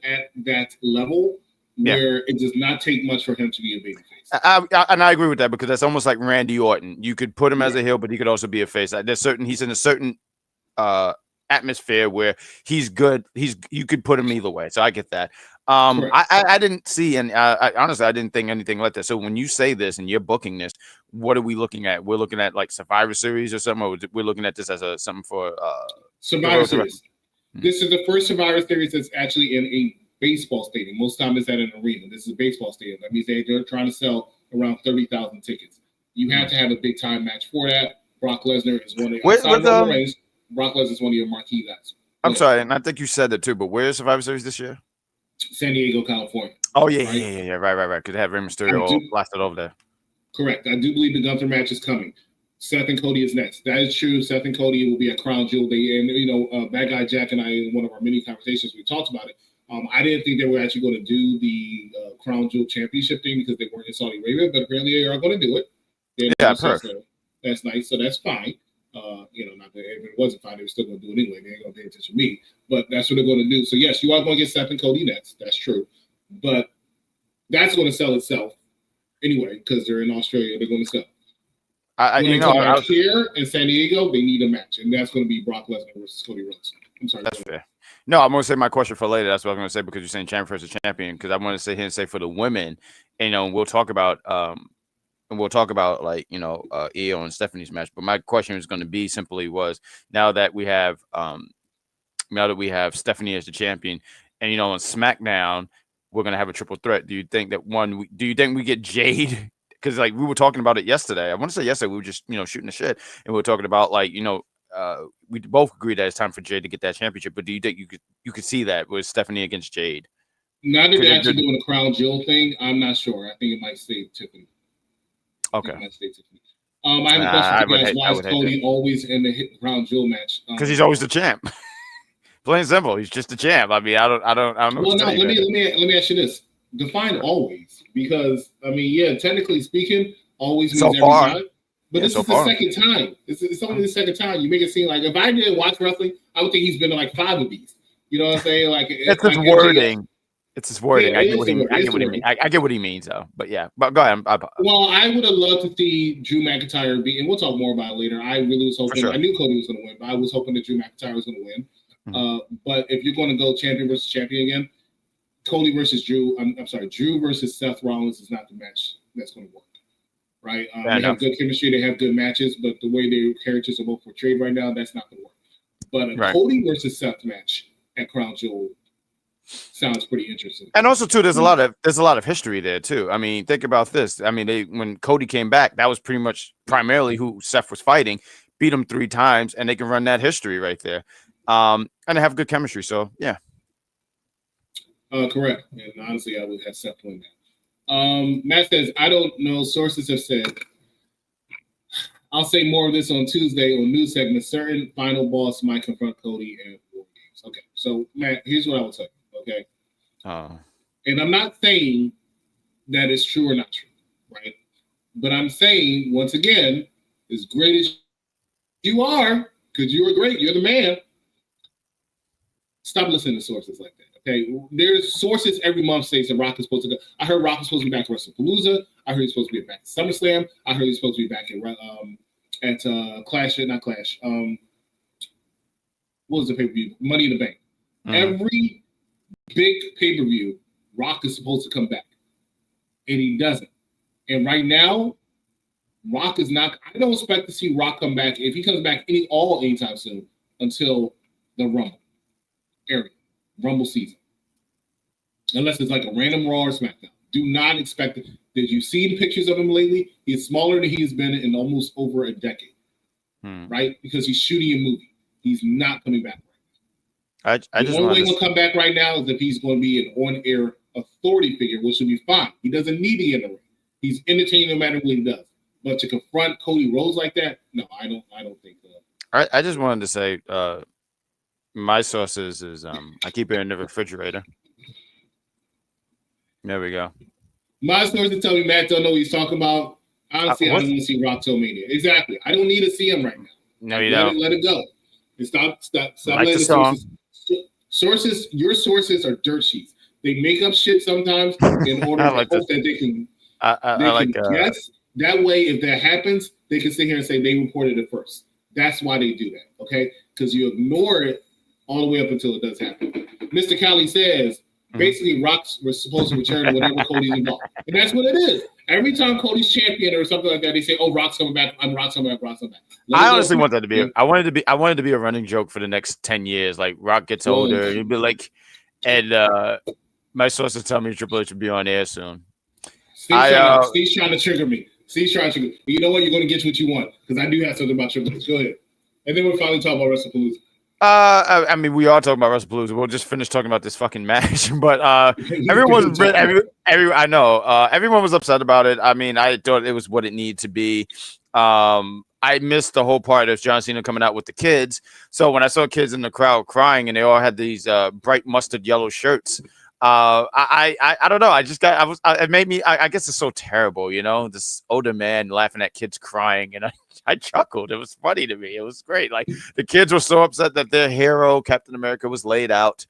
at that level where it does not take much for him to be a babyface. And I agree with that because that's almost like Randy Orton. You could put him as a heel, but he could also be a face. He's in a certain atmosphere where he's good. You could put him either way. So I get that. I didn't see, and honestly, I didn't think anything like that. So when you say this and you're booking this, what are we looking at? We're looking at like Survivor Series or something, or we're looking at this as something for Survivor Series. This is the first Survivor Series that's actually in a baseball stadium. Most time it's at an arena. This is a baseball stadium. That means they're trying to sell around 30,000 tickets. You have to have a big time match for that. Brock Lesnar is one of Brock Lesnar is one of your marquee guys. I'm sorry, and I think you said that too. But where's Survivor Series this year? San Diego, California. Oh yeah, right. Because they have Rey Mysterio blasted over there. Correct. I do believe the Gunther match is coming. Seth and Cody is next. That is true. Seth and Cody will be at Crown Jewel Day. And, Bad Guy Jack and I, in one of our many conversations, we talked about it. I didn't think they were actually going to do the Crown Jewel Championship thing because they weren't in Saudi Arabia, but apparently they are going to do it. So that's nice. So that's fine. Not that if it wasn't fine, they were still going to do it anyway. They ain't going to pay attention to me. But that's what they're going to do. So, yes, you are going to get Seth and Cody next. That's true. But that's going to sell itself anyway because they're in Australia. They're going to sell. Here in San Diego, they need a match, and that's going to be Brock Lesnar versus Cody Rhodes. I'm sorry. That's fair. No, I'm going to say my question for later. That's what I'm going to say because you're saying champion versus champion. Because I want to sit here and say for the women, we'll talk about like Io and Stephanie's match. But my question is going to be simply was now that we have Stephanie as the champion, and on SmackDown we're going to have a triple threat. Do you think we get Jade? Because like we were talking about it yesterday. I want to say yesterday we were just shooting the shit and we were talking about like we both agreed that it's time for Jade to get that championship. But do you think you could see that with Stephanie against Jade? Now that they're actually doing a Crown Jewel thing, I'm not sure. I think it might stay Tiffany. Okay. I have a question for you guys. Why is Cody always in the Crown Jewel match? Because he's always the champ. Plain and simple. He's just the champ. I mean, I don't know. Well, no. Let me ask you this. Define always, because technically speaking, always means every time. But this is the second time. It's only the second time. You make it seem like if I didn't watch wrestling, I would think he's been to like 5 of these. You know what I'm saying? Like it's his wording. It's his wording. I get what he means. I get what he means, though. But yeah, but go ahead. Well, I would have loved to see Drew McIntyre beat, and we'll talk more about it later. I really was hoping. I knew Cody was going to win, but I was hoping that Drew McIntyre was going to win. Mm-hmm. But if you're going to go champion versus champion again, Cody versus Drew. I'm sorry, Drew versus Seth Rollins is not the match that's going to work. right? They have good chemistry, they have good matches, but the way their characters are both portrayed right now, that's not going to work. But a Cody versus Seth match at Crown Jewel sounds pretty interesting. And also, too, there's a lot of history there too. I mean, think about this. I mean, when Cody came back, that was pretty much primarily who Seth was fighting. Beat him 3 times, and they can run that history right there. And they have good chemistry. So yeah. Correct. And honestly, I would have Seth win that. Matt says, I don't know. Sources have said, I'll say more of this on Tuesday on news segment. Certain final boss might confront Cody at War Games. Okay. So, Matt, here's what I will tell you. Okay. And I'm not saying that it's true or not true, right? But I'm saying, once again, as great as you are, because you were great, you're the man, stop listening to sources like that. Okay, there's sources every month says that Rock is supposed to go. I heard Rock is supposed to be back to Wrestlepalooza. I heard he's supposed to be back at SummerSlam. I heard he's supposed to be back at Clash, not Clash. What was the pay-per-view? Money in the Bank. Every big pay-per-view, Rock is supposed to come back, and he doesn't. And right now, Rock is not. I don't expect to see Rock come back if he comes back anytime soon until the Rumble season, unless it's like a random Raw or SmackDown. Do not expect it. Did you see pictures of him lately? He's smaller than he's been in almost over a decade, right? Because he's shooting a movie. He's not coming back right now. The only way he'll come back right now is if he's going to be an on-air authority figure, which would be fine. He doesn't need to get in the ring. He's entertaining no matter what he does. But to confront Cody Rhodes like that, no, I don't think so. I just wanted to say, my sources is I keep it in the refrigerator. There we go. My sources tell me Matt don't know what he's talking about. Honestly, I don't want to see Rock till Mania. Exactly. I don't need to see him right now. No, you don't. Let it go. And stop like letting the song. Sources. Your sources are dirt sheets. They make up shit sometimes in order to hope that they can guess. That way, if that happens, they can sit here and say they reported it first. That's why they do that, okay? Because you ignore it all the way up until it does happen. Mr. Cali says, basically, Rock was supposed to return whenever Cody's involved. And that's what it is. Every time Cody's champion or something like that, they say, oh, Rock's coming back, Rock's coming back, Rock's coming back. I honestly want that to be I wanted to be a running joke for the next 10 years. Like Rock gets older, you'd be like, and my sources tell me Triple H will be on air soon. Steve's trying to trigger me. You know what? You're going to get what you want because I do have something about Triple H. Go ahead. And then we'll finally talk about Wrestlepalooza. I mean, we are talking about Wrestlepalooza. We'll just finish talking about this fucking match. But everyone was upset about it. I mean, I thought it was what it needed to be. I missed the whole part of John Cena coming out with the kids. So when I saw kids in the crowd crying and they all had these bright mustard yellow shirts, I don't know. It made me. I guess it's so terrible, you know. This older man laughing at kids crying, and I chuckled. It was funny to me. It was great. Like the kids were so upset that their hero Captain America was laid out,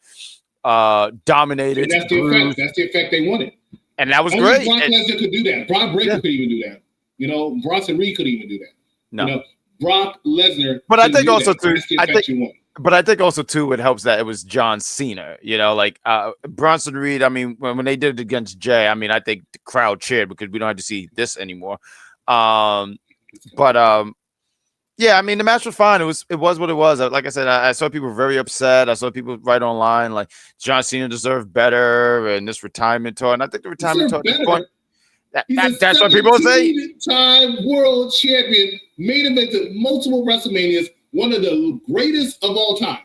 dominated. And that's the effect. That's the effect they wanted. And that was great. Brock Lesnar could do that. Brock Breaker could even do that. You know, Bronson Reed could even do that. No, you know, Brock Lesnar. But I think also too. But I think also too, it helps that it was John Cena. You know, like Bronson Reed. I mean, when they did it against Jay, I mean, I think the crowd cheered because we don't have to see this anymore. Yeah, I mean, the match was fine. It was what it was. Like I said, I saw people very upset. I saw people right online like John Cena deserved better and this retirement tour. And I think the retirement tour at this point. That's what people say. 17-time world champion, main evented multiple WrestleManias, one of the greatest of all time.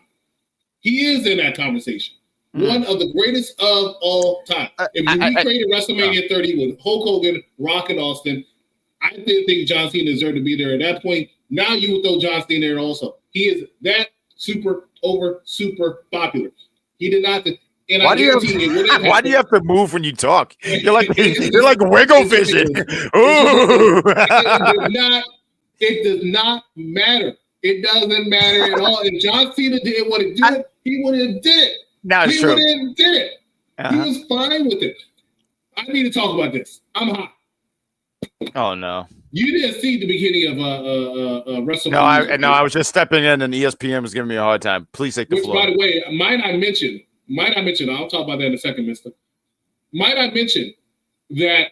He is in that conversation. One of the greatest of all time. If you recreated WrestleMania 30 with Hulk Hogan, Rock, and Austin, I didn't think John Cena deserved to be there at that point. Now you would throw John Cena there also. He is that super popular. He did not. And why do you have to move when you talk? You're like wiggle vision. Ooh. It does not matter. It doesn't matter at all. If John Cena didn't want to do it, he would have did it. No, it's true. He would have did it. He was fine with it. I need to talk about this. I'm hot. Oh no. You didn't see the beginning of WrestleMania. No, I was just stepping in and ESPN was giving me a hard time. Please take the floor. By the way, might I mention, I'll talk about that in a second, mister. Might I mention that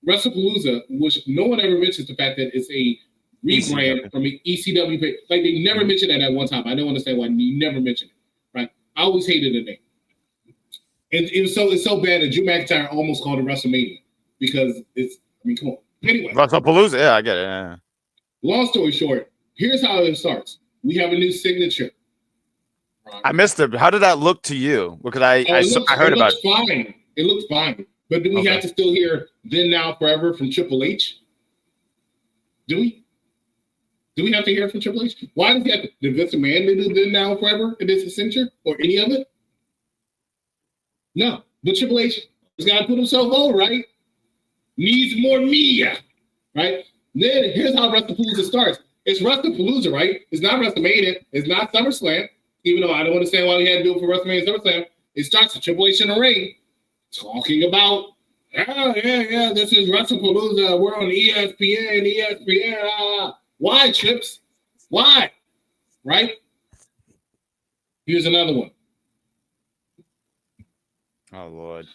Wrestlepalooza, which no one ever mentions the fact that it's a rebrand from an ECW pay. Like they never mentioned that at one time. I don't understand why you never mentioned it. Right? I always hated the name. And it's so bad that Drew McIntyre almost called it WrestleMania because it's. I mean, come on. Anyway, Wrestlepalooza. Yeah, I get it. Yeah. Long story short, here's how it starts. We have a new signature. I missed it. How did that look to you? Because I heard about it. Fine. It looks fine. But do we have to still hear "Then Now Forever" from Triple H? Do we? Do we have to hear it from Triple H? Why does he have to? Did Vince McMahon do "Then Now Forever" in this signature or any of it? No. But Triple H has got to put himself over, right? Needs more Mia, right? Then here's how Wrestlepalooza starts. It's Wrestlepalooza, right? It's not WrestleMania. It's not SummerSlam. Even though I don't understand why we had to do it for WrestleMania and SummerSlam. It starts with Triple H in the ring talking about, this is Wrestlepalooza. We're on ESPN. Why, Trips? Why? Right? Here's another one. Oh, Lord.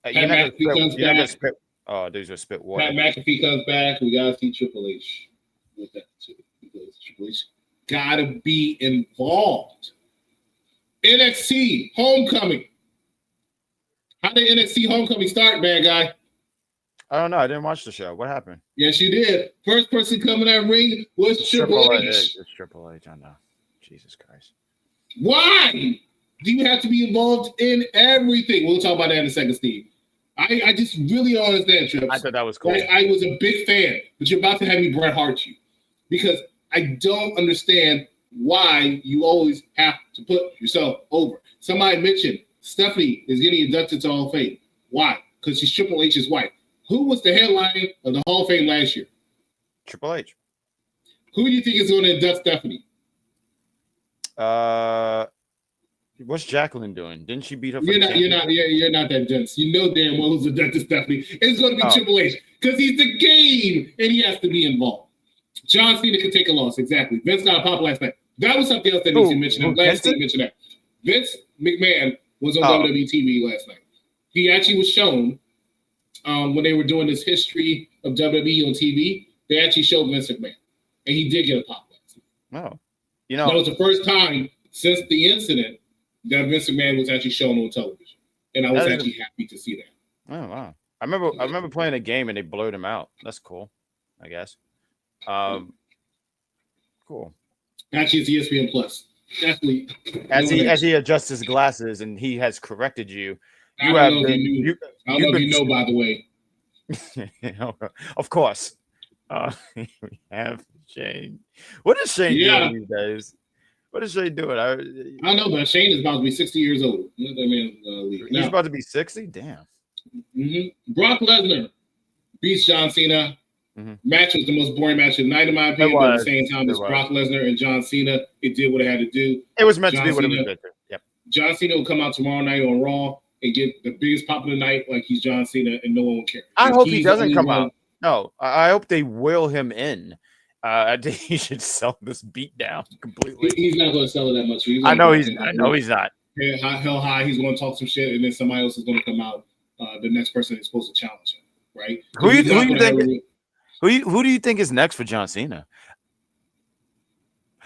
Pat McAfee comes back. Oh, these are spit water. Pat McAfee comes back. We got to see Triple H with that, too. Because Triple H got to be involved. NXT Homecoming. How did NXT Homecoming start, bad guy? I don't know. I didn't watch the show. What happened? Yes, you did. First person coming that ring was Triple H. It's Triple H. I know. Jesus Christ. Why do you have to be involved in everything? We'll talk about that in a second, Steve. I just really don't understand, Trips. I thought that was cool. I was a big fan, but you're about to have me Bret Hart you because I don't understand why you always have to put yourself over. Somebody mentioned Stephanie is getting inducted to Hall of Fame. Why? Because she's Triple H's wife. Who was the headline of the Hall of Fame last year? Triple H. Who do you think is going to induct Stephanie? What's Jacqueline doing? Didn't she beat her? You're not that dense. You know damn well who's inducted Stephanie. It's going to be Triple H because he's the game and he has to be involved. John Cena can take a loss. Exactly. Vince got a pop last night. That was something else that needs to mention. I'm glad Steve mentioned that. Vince McMahon was on WWE TV last night. He actually was shown when they were doing this history of WWE on TV. They actually showed Vince McMahon, and he did get a pop last night. Oh, that was the first time since the incident that Vince McMahon was actually shown on television, and I was actually happy to see that. Oh wow! I remember playing a game and they blurred him out. That's cool, I guess. Cool. Actually, it's ESPN Plus. Definitely. As he adjusts his glasses and he has corrected you. I don't know if you know, by the way. Of course. We have Shane. What is Shane doing these days? What is Shane doing? I don't know, but Shane is about to be 60 years old. Let that man leave. He's about to be 60? Damn. Mm-hmm. Brock Lesnar beats John Cena. Mm-hmm. Match was the most boring match of the night, in my opinion. But at the same time, it's Brock Lesnar and John Cena. It did what it had to do. It was meant to be what it was meant to. Yep. John Cena will come out tomorrow night on Raw and get the biggest pop of the night like he's John Cena, and no one will care. I hope he doesn't come out. No, I hope they will him in. I think he should sell this beat down completely. He's not going to sell it that much. I know he's not. Hell high. He's going to talk some shit, and then somebody else is going to come out. The next person is supposed to challenge him, right? Who do you think is next for John Cena?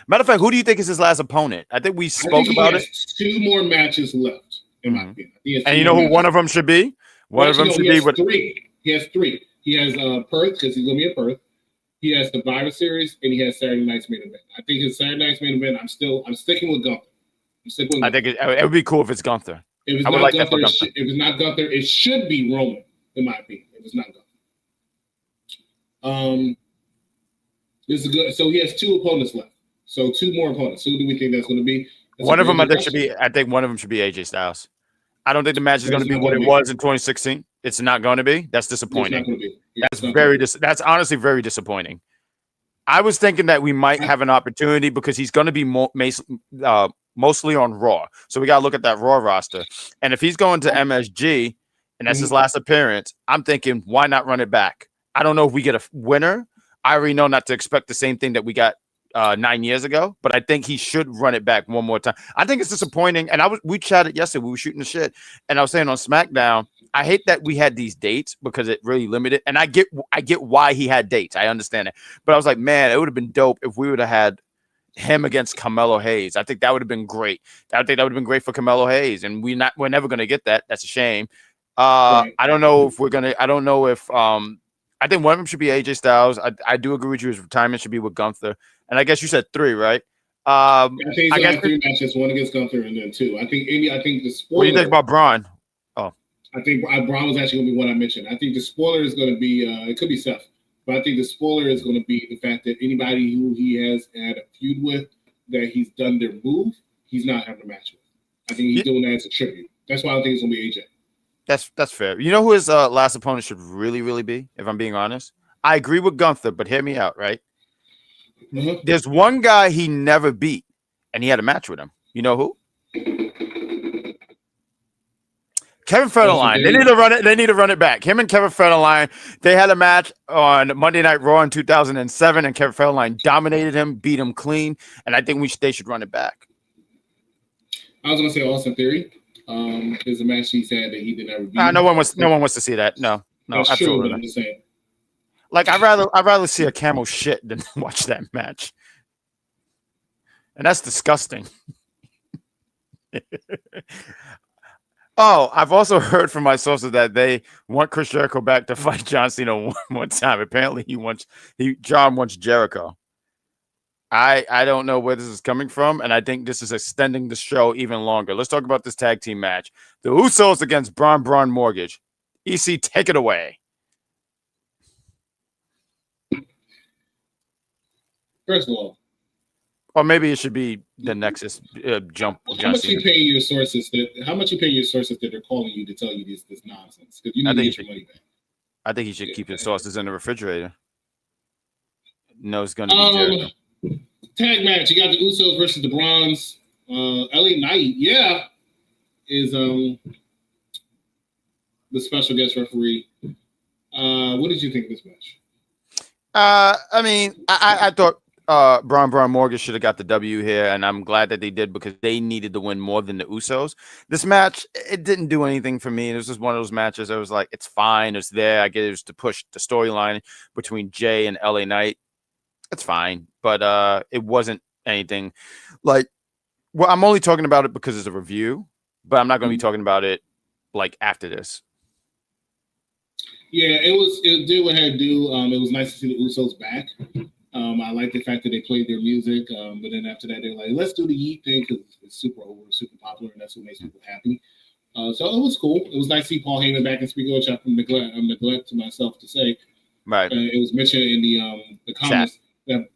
Matter of fact, who do you think is his last opponent? I think we spoke about it. 2 more matches left, in my opinion. And you know who one of them should be? One of them should be with 3. He has 3. He has Perth because he's going to be at Perth. He has the Survivor Series, and he has Saturday Night's Main Event. I think his Saturday Night's Main Event. I'm sticking with Gunther. I think it would be cool if it's Gunther. If it's not Gunther, it should be Roman, in my opinion. If it's not Gunther. This is good. So he has 2 opponents left. So 2 more opponents. Who do we think that's going to be? One of them, I think one of them should be AJ Styles. I don't think the match is going to be what it was in 2016. It's not going to be. That's disappointing. That's honestly very disappointing. I was thinking that we might have an opportunity because he's going to be mostly on Raw. So we got to look at that Raw roster. And if he's going to MSG and that's his last appearance, I'm thinking, why not run it back? I don't know if we get a winner. I already know not to expect the same thing that we got 9 years ago, but I think he should run it back one more time. I think it's disappointing. And we chatted yesterday. We were shooting the shit. And I was saying on SmackDown, I hate that we had these dates because it really limited. And I get why he had dates. I understand it. But I was like, man, it would have been dope if we would have had him against Carmelo Hayes. I think that would have been great. I think that would have been great for Carmelo Hayes. And we're never gonna get that. That's a shame. Right. I don't know if we're gonna. I don't know if I think one of them should be AJ Styles. I do agree with you. His retirement should be with Gunther. And I guess you said 3, right? I think he's gonna have 3 matches, 1 against Gunther and then 2. I think the spoiler. What do you think about Braun? Oh, I think Braun was actually gonna be what I mentioned. I think the spoiler is gonna be it could be Seth, but I think the spoiler is gonna be the fact that anybody who he has had a feud with that he's done their move, he's not having a match with. I think he's doing that as a tribute. That's why I think it's gonna be AJ. That's fair. You know who his last opponent should really be, if I'm being honest? I agree with Gunther, but hear me out, right? There's one guy he never beat, and he had a match with him. You know who? Kevin Federline. They need to run it. They need to run it back. Him and Kevin Federline. They had a match on Monday Night Raw in 2007, and Kevin Federline dominated him, beat him clean, and I think they should run it back. I was gonna say Austin Theory. There's a match he said that he did not beat. No one wants to see that. No, that's absolutely. True, but I'm just saying. Like I'd rather see a camel shit than watch that match, and that's disgusting. Oh, I've also heard from my sources that they want Chris Jericho back to fight John Cena one time. Apparently, John wants Jericho. I don't know where this is coming from, and I think this is extending the show even longer. Let's talk about this tag team match: the Usos against Braun Mortgage. EC, take it away. First of all, or maybe it should be the Nexus jump. How much you paying your sources that they're calling you to tell you this nonsense? Because you need to get your money back. I think he should keep his sources in the refrigerator. No, it's going to be Jericho. Tag match. You got the Usos versus the Browns. LA Knight, is the special guest referee. What did you think of this match? I mean, I thought Braun Morgan should have got the W here, and I'm glad that they did because they needed to win more than the Usos. This match, it didn't do anything for me. It was just one of those matches. I was like, it's fine. It's there. I get it was to push the storyline between Jay and LA Knight. It's fine, but it wasn't anything like. Well, I'm only talking about it because it's a review, but I'm not going to be talking about it like after this. Yeah, it did what it had to do. It was nice to see the Usos back. I like the fact that they played their music, but then after that, they're like, let's do the Yeet thing because it's super over, super popular, and that's what makes people happy. So it was cool. It was nice to see Paul Heyman back in Speaker, which I neglect to myself to say. Right. It was mentioned in the comments that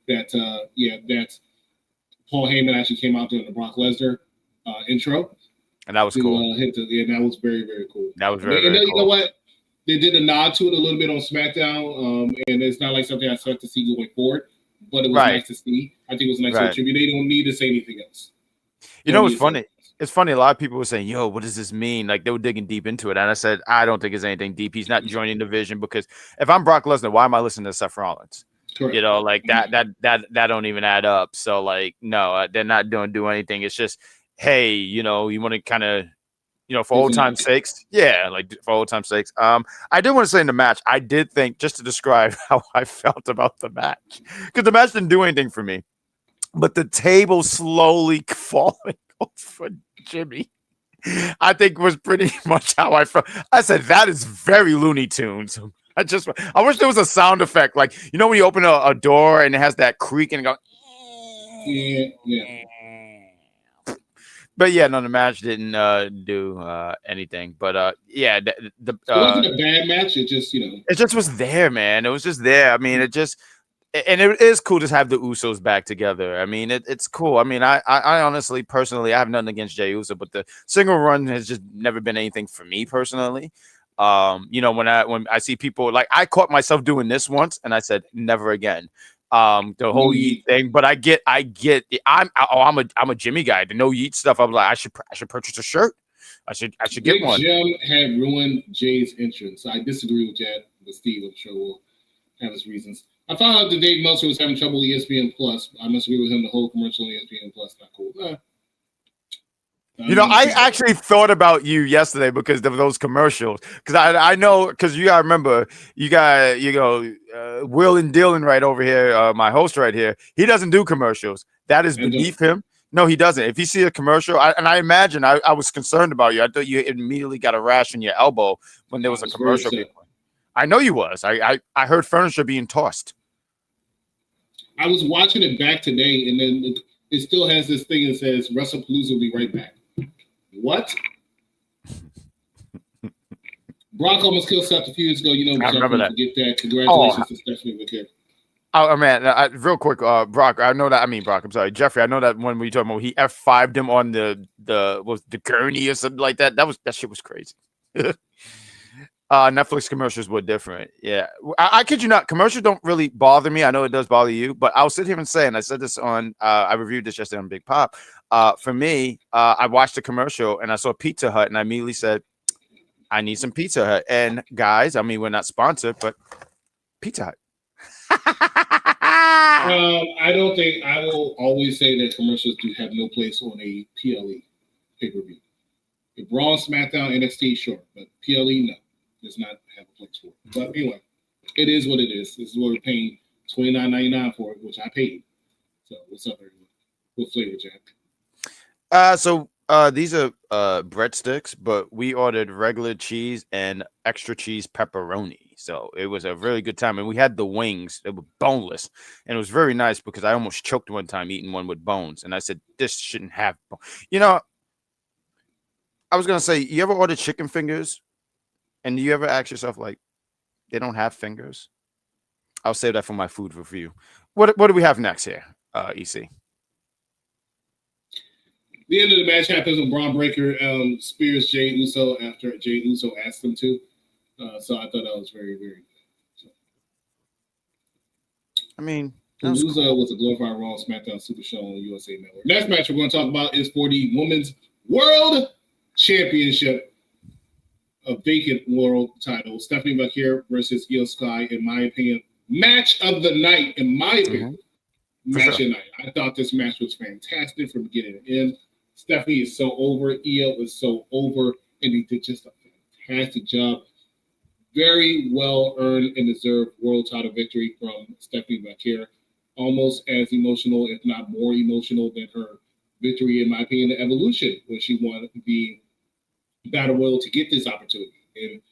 Paul Heyman actually came out during the Brock Lesnar intro. And that was cool. That was very, very cool. That was very, very cool. You know what? They did a nod to it a little bit on SmackDown, and it's not like something I expect to see going forward, but it was nice to see. I think it was nice to attribute. They don't need to say anything else. You know what's funny? It's funny. A lot of people were saying, yo, what does this mean? Like, they were digging deep into it. And I said, I don't think it's anything deep. He's not joining the division because if I'm Brock Lesnar, why am I listening to Seth Rollins? Correct. You know, like that don't even add up. So, like, no, they're not do anything. It's just, hey, you know, you want to kind of, you know, for old time's sakes. Yeah, like for old time's sakes. I did want to say in the match, I did think, just to describe how I felt about the match, because the match didn't do anything for me, but the table slowly falling off for Jimmy, I think was pretty much how I felt. I said, that is very Looney Tunes. I wish there was a sound effect, like, you know, when you open a door and it has that creak and go. Yeah. But yeah, no, the match didn't do anything. But yeah, it wasn't a bad match. It just, it just was there, man. It was just there. I mean, it is cool to have the Usos back together. I mean, it's cool. I mean, I honestly, personally, I have nothing against Jey Uso, but the single run has just never been anything for me personally. You know, when I see people, like, I caught myself doing this once, and I said never again. The whole Yeet thing, but I get I'm a Jimmy guy. The no Yeet stuff, I'm like, I should purchase a shirt. I should get one. Jim had ruined Jay's entrance. I disagree with that, but Steve, I'm sure, will have his reasons. I found out that Dave Meltzer was having trouble with ESPN Plus. I must agree with him. The whole commercial on ESPN Plus not cool. You know, I actually thought about you yesterday because of those commercials. Because I know, because you gotta remember, Will and Dylan right over here, my host right here. He doesn't do commercials. That is beneath him. No, he doesn't. If you see a commercial, I imagine I was concerned about you. I thought you immediately got a rash on your elbow when there was a commercial. I know you was. I heard furniture being tossed. I was watching it back today, and then it still has this thing that says Wrestlepalooza will be right back. What? Brock almost killed Seth a few years ago. You know, I remember that. Get that. Congratulations to Stephanie McKay. Oh man, real quick, Brock. I know that. I mean, Brock. I'm sorry, Jeffrey. I know that when we talking about he F5'd him on the gurney or something like that. That shit was crazy. Netflix commercials were different. Yeah, I kid you not. Commercials don't really bother me. I know it does bother you, but I'll sit here and say, and I said this on, I reviewed this yesterday on Big Pop. For me, I watched the commercial and I saw Pizza Hut, and I immediately said, I need some Pizza Hut. And guys, I mean, we're not sponsored, but Pizza Hut. I don't think I will always say that commercials do have no place on a PLE pay-per-view. If Raw, SmackDown, NXT, sure, but PLE, no. Does not have a place for it. But anyway, it is what it is. This is what we're paying $29.99 for it, which I paid. So what's up, everyone? What flavor, Jack? So these are breadsticks, but we ordered regular cheese and extra cheese pepperoni. So it was a really good time. And we had the wings. They were boneless. And it was very nice because I almost choked one time eating one with bones. And I said, this shouldn't have bones. You know, I was going to say, you ever ordered chicken fingers? And do you ever ask yourself, like, they don't have fingers? I'll save that for my food review. What do we have next here, EC? The end of the match happens when Braun Breaker spears Jey Uso after Jey Uso asked him to. So I thought that was very, very good. So. I mean, Palooza was a glorified Raw SmackDown Super Show on USA Network. Next match we're going to talk about is for the Women's World Championship. A vacant world title. Stephanie McKay versus Io Sky, in my opinion, match of the night. In my opinion, match of the night. I thought this match was fantastic from beginning to end. Stephanie is so over. Io is so over, and he did just a fantastic job. Very well earned and deserved world title victory from Stephanie McKay. Almost as emotional, if not more emotional, than her victory, in my opinion, the Evolution, when she won the Battle Royal to get this opportunity. And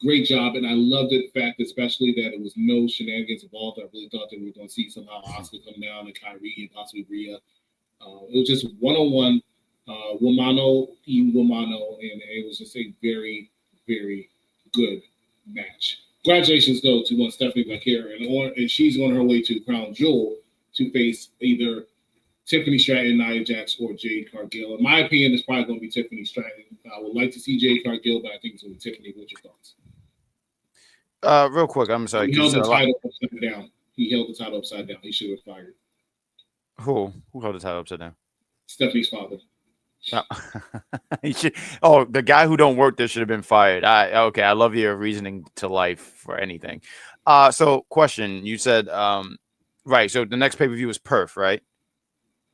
great job. And I loved the fact, especially, that it was no shenanigans involved. I really thought that we were going to see somehow Asuka come down and Kyrie and possibly Rhea. It was just one-on-one, womano y womano, and it was just a very, very good match. Congratulations, though, to one Stephanie McKay, and she's on her way to Crown Jewel to face either Tiffany Stratton, Nia Jax, or Jade Cargill. In my opinion, it's probably going to be Tiffany Stratton. I would like to see Jade Cargill, but I think it's going to be Tiffany. What's your thoughts? Real quick, I'm sorry. He held the title upside down. He held the title upside down. He should have fired. Who held the title upside down? Stephanie's father. Oh, the guy who don't work there should have been fired. Okay, I love your reasoning to life for anything. So question, you said right. So the next pay-per-view is Perth, right?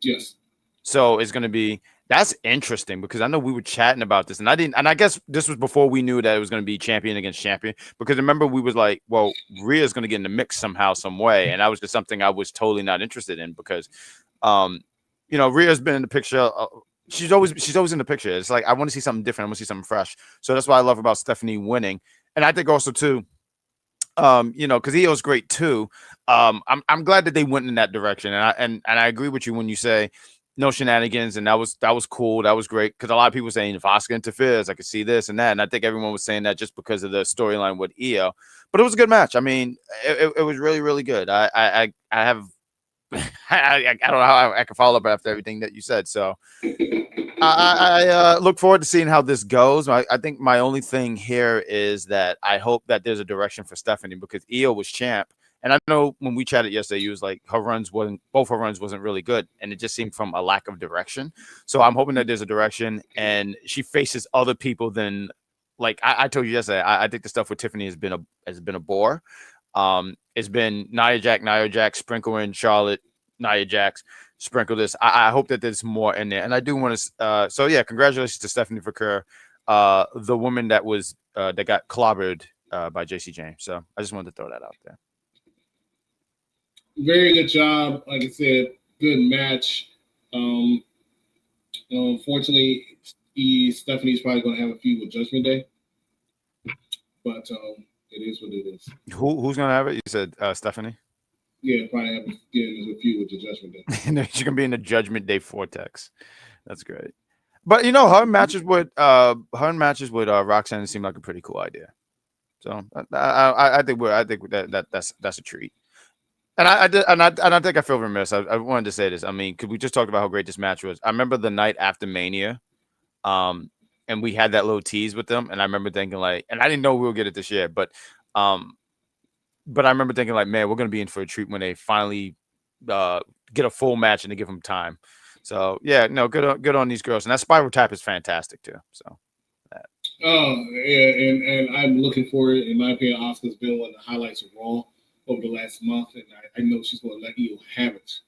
Yes. So it's going to be, that's interesting because I know we were chatting about this and I guess this was before we knew that it was going to be champion against champion, because remember we was like, well, Rhea's going to get in the mix somehow, some way. And that was just something I was totally not interested in because, you know, Rhea's been in the picture. She's always in the picture. It's like, I want to see something different. I want to see something fresh. So that's what I love about Stephanie winning. And I think also too, you know, because Io's great too. I'm glad that they went in that direction, and I agree with you when you say no shenanigans, and that was cool, that was great, because a lot of people saying if Asuka interferes, I could see this and that, and I think everyone was saying that just because of the storyline with Io, but it was a good match. I mean, it was really, really good. I have I don't know how I can follow up after everything that you said, so I look forward to seeing how this goes. I think my only thing here is that I hope that there's a direction for Stephanie, because Io was champ. And I know when we chatted yesterday, you was like, both her runs wasn't really good. And it just seemed from a lack of direction. So I'm hoping that there's a direction and she faces other people than, like I told you yesterday, I think the stuff with Tiffany has been a bore. It's been Nia Jax, sprinkle in Charlotte, Nia Jax, sprinkle this. I hope that there's more in there, and I do want to. So yeah, congratulations to Stephanie Vaquer, the woman that was that got clobbered by JC James. So I just wanted to throw that out there. Very good job. Like I said, good match. Unfortunately, Stephanie's probably going to have a feud with Judgment Day, but it is what it is. Who's going to have it? You said Stephanie. Yeah, probably have a feud with the Judgment Day. She's going to be in the Judgment Day vortex. That's great. But you know, her matches with Roxanne seem like a pretty cool idea. So I think that's a treat. And I think I feel remiss. I wanted to say this. I mean, because we just talked about how great this match was. I remember the night after Mania, and we had that little tease with them, and I remember thinking like, and I didn't know we would get it this year, but I remember thinking like, man, we're gonna be in for a treat when they finally get a full match and they give them time. So yeah, no, good on these girls, and that Spiral Tap is fantastic too. So. Oh yeah, and I'm looking forward. In my opinion, Asuka's been one of the highlights of Raw over the last month, and I know she's going to let Io have it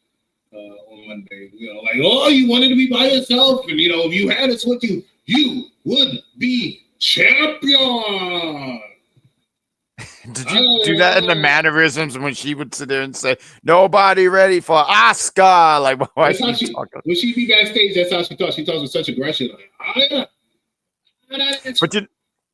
on Monday. You know, like, oh, you wanted to be by yourself, and you know, if you had it with you, you would be champion. Did you do that in the mannerisms when she would sit there and say, "Nobody ready for Asuka"? Like, why is she talking? When she be backstage, that's how she talks. She talks with such aggression. Like, oh, yeah.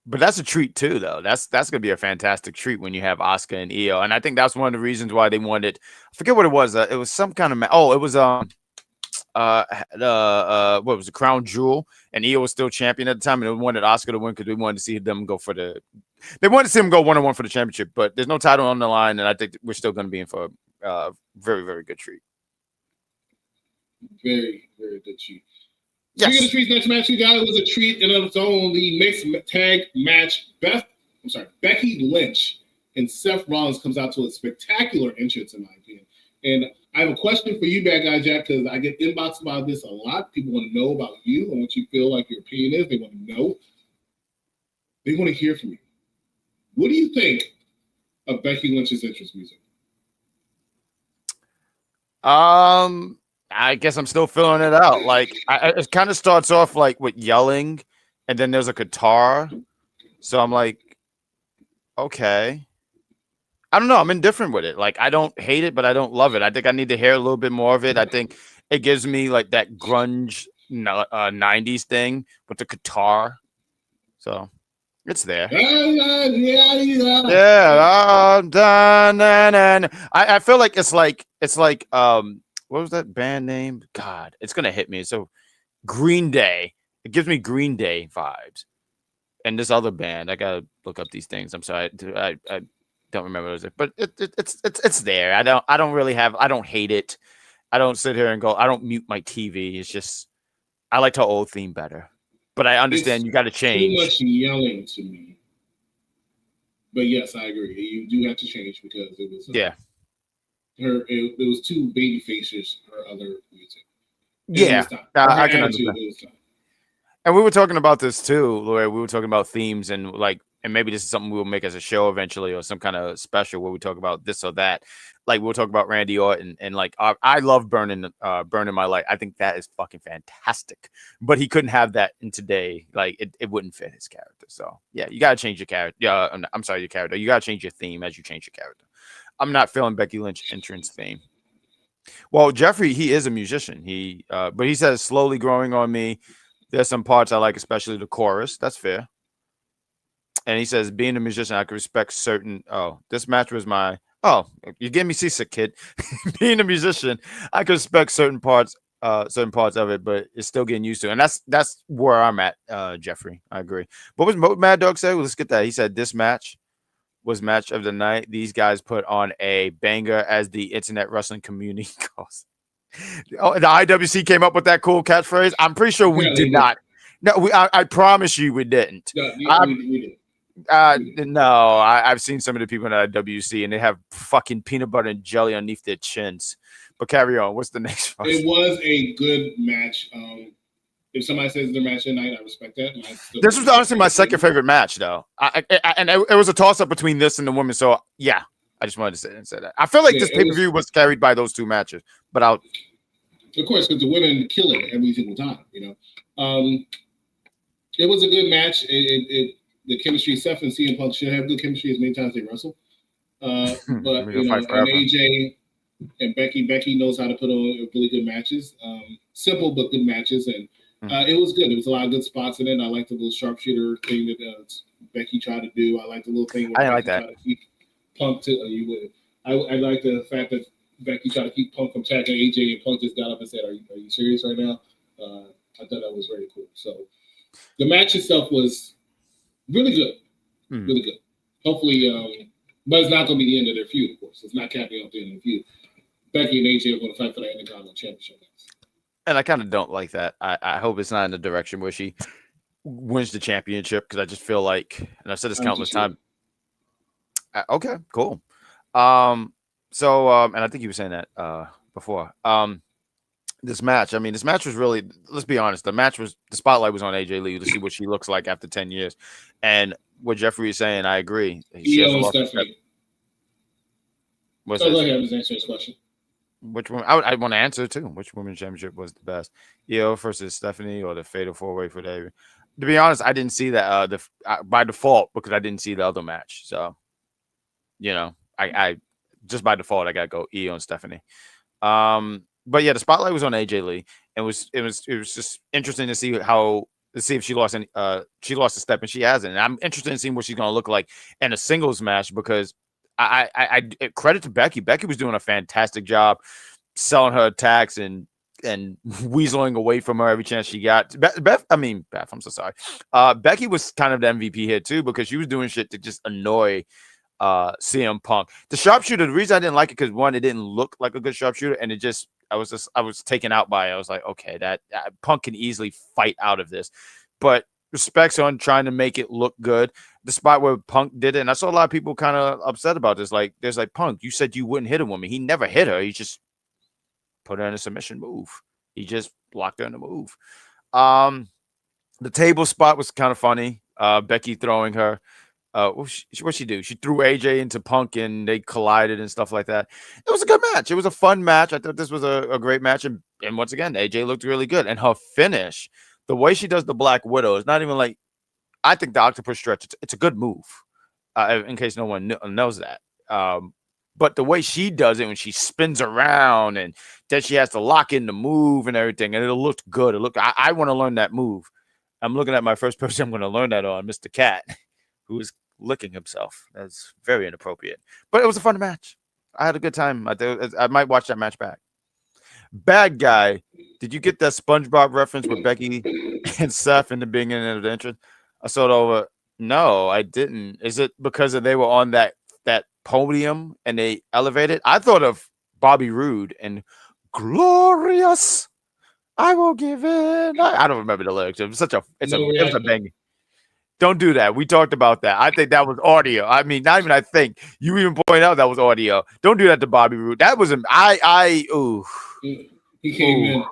But that's a treat too, though. That's gonna be a fantastic treat when you have Asuka and Io, and I think that's one of the reasons why they wanted. I forget what it was. It was some kind of it was what was the Crown Jewel, and Io was still champion at the time, and they wanted Asuka to win because they wanted to see them go for they wanted to see them go 1-on-1 for the championship. But there's no title on the line, and I think we're still going to be in for a very, very good treat. Very, very good treat. Yes. Speaking of treats, next match we got was a treat in its own. The mixed tag match. Becky Lynch and Seth Rollins comes out to a spectacular entrance, in my opinion. And I have a question for you, Bad Guy Jack, because I get inboxed about this a lot. People want to know about you and what you feel like your opinion is. They want to know. They want to hear from you. What do you think of Becky Lynch's entrance music? I guess I'm still filling it out. Like, it kind of starts off like with yelling, and then there's a guitar. So I'm like, okay. I don't know. I'm indifferent with it. Like, I don't hate it, but I don't love it. I think I need to hear a little bit more of it. I think it gives me like that grunge 90s thing with the guitar. So it's there. Yeah. I feel like it's like what was that band name? God, it's gonna hit me. So Green Day. It gives me Green Day vibes. And this other band, I gotta look up these things. I'm sorry. I don't remember what it was, but it's there. I don't hate it. I don't sit here and go, I don't mute my TV. It's just I liked her old theme better. But I understand you gotta change. Too much yelling to me. But yes, I agree. You do have to change because it was it was too baby faces her other music. Yeah, I can understand. And we were talking about this too, Laura. We were talking about themes and maybe this is something we'll make as a show eventually or some kind of special where we talk about this or that. Like we'll talk about Randy Orton and like I love Burning My Light. I think that is fucking fantastic. But he couldn't have that in today. Like it wouldn't fit his character. So yeah, you gotta change your character. Yeah, I'm sorry, your character. You gotta change your theme as you change your character. I'm not feeling Becky Lynch entrance theme. Well, Jeffrey, he is a musician. But he says slowly growing on me. There's some parts I like, especially the chorus. That's fair. And he says, being a musician, I can respect certain. Oh, this match was my. Oh, you gave me seasick, kid. Being a musician, I can respect certain parts of it, but it's still getting used to. And that's where I'm at, Jeffrey. I agree. What Mad Dog say? Well, let's get that. He said this match was match of the night. These guys put on a banger, as the internet wrestling community calls. Oh, the IWC came up with that cool catchphrase. I'm pretty sure we did not. No, I promise you we didn't. We didn't. No, I've seen some of the people in the IWC and they have fucking peanut butter and jelly underneath their chins. But carry on. What's the next one? It was a good match. If somebody says their match tonight, I respect that. This was honestly my second favorite match, though. And it was a toss up between this and the women. So yeah. I just wanted to say that. I feel like this pay-per-view was carried by those two matches, but Of course, because the women kill it every single time. It was a good match. The chemistry, Seth and CM Punk should have good chemistry as many times they wrestle. But and AJ and Becky knows how to put on really good matches. Simple but good matches, and it was good. There was a lot of good spots in it. I liked the little sharpshooter thing that Becky tried to do. I liked the little thing where Becky tried to keep Punk to. I like the fact that Becky tried to keep Punk from tagging AJ, and Punk just got up and said, "Are you serious right now?" I thought that was very cool. So the match itself was really good, really good. Hopefully, but it's not going to be the end of their feud. Of course, it's not capping off the end of the feud. Becky and AJ are going to fight for the Intercontinental Championship. And I kind of don't like that. I hope it's not in the direction where she wins the championship, because I just feel like, and I've said this countless times. Okay, cool. So, and I think you were saying that before. This match was really, let's be honest, the spotlight was on AJ Lee to see what she looks like after 10 years. And what Jeffrey is saying, I agree. Stephanie. Go ahead, I was answering this question. Which one? I want to answer too. Which women's championship was the best? Io versus Stephanie, or the Fatal 4-Way for David? To be honest, I didn't see that by default, because I didn't see the other match. So, I just by default I gotta go Io and Stephanie. But yeah, the spotlight was on AJ Lee, and it was just interesting to see if she lost a step, and she hasn't. And I'm interested in seeing what she's gonna look like in a singles match, because I credit to Becky. Becky was doing a fantastic job selling her attacks and weaseling away from her every chance she got. Beth, I'm so sorry. Becky was kind of the MVP here too, because she was doing shit to just annoy CM Punk. The sharpshooter, the reason I didn't like it, because one, it didn't look like a good sharpshooter, and I was taken out by it. I was like, okay, that Punk can easily fight out of this. But respects on trying to make it look good. The spot where Punk did it, and I saw a lot of people kind of upset about this. Like, there's like, Punk, you said you wouldn't hit a woman. He never hit her. He just put her in a submission move. He just blocked her in the move. The table spot was kind of funny. Becky throwing her. What'd she do? She threw AJ into Punk, and they collided and stuff like that. It was a good match. It was a fun match. I thought this was a great match. And once again, AJ looked really good. And her finish, the way she does the Black Widow, is not even like, I think the octopus stretch, it's a good move, in case no one knows that. But the way she does it, when she spins around, and then she has to lock in the move and everything, and it looked good. I want to learn that move. I'm looking at my first person I'm going to learn that on, Mr. Cat, who is licking himself. That's very inappropriate. But it was a fun match. I had a good time. I might watch that match back. Bad guy. Did you get that SpongeBob reference with Becky and Seth in the beginning of the entrance? I saw it over. No, I didn't. Is it because they were on that podium and they elevated? I thought of Bobby Roode and Glorious. I will give in. I don't remember the lyrics. It was it was a bang. Don't do that. We talked about that. I think that was audio. I mean, not even I think. You even point out that was audio. Don't do that to Bobby Roode. That was ooh. He came in.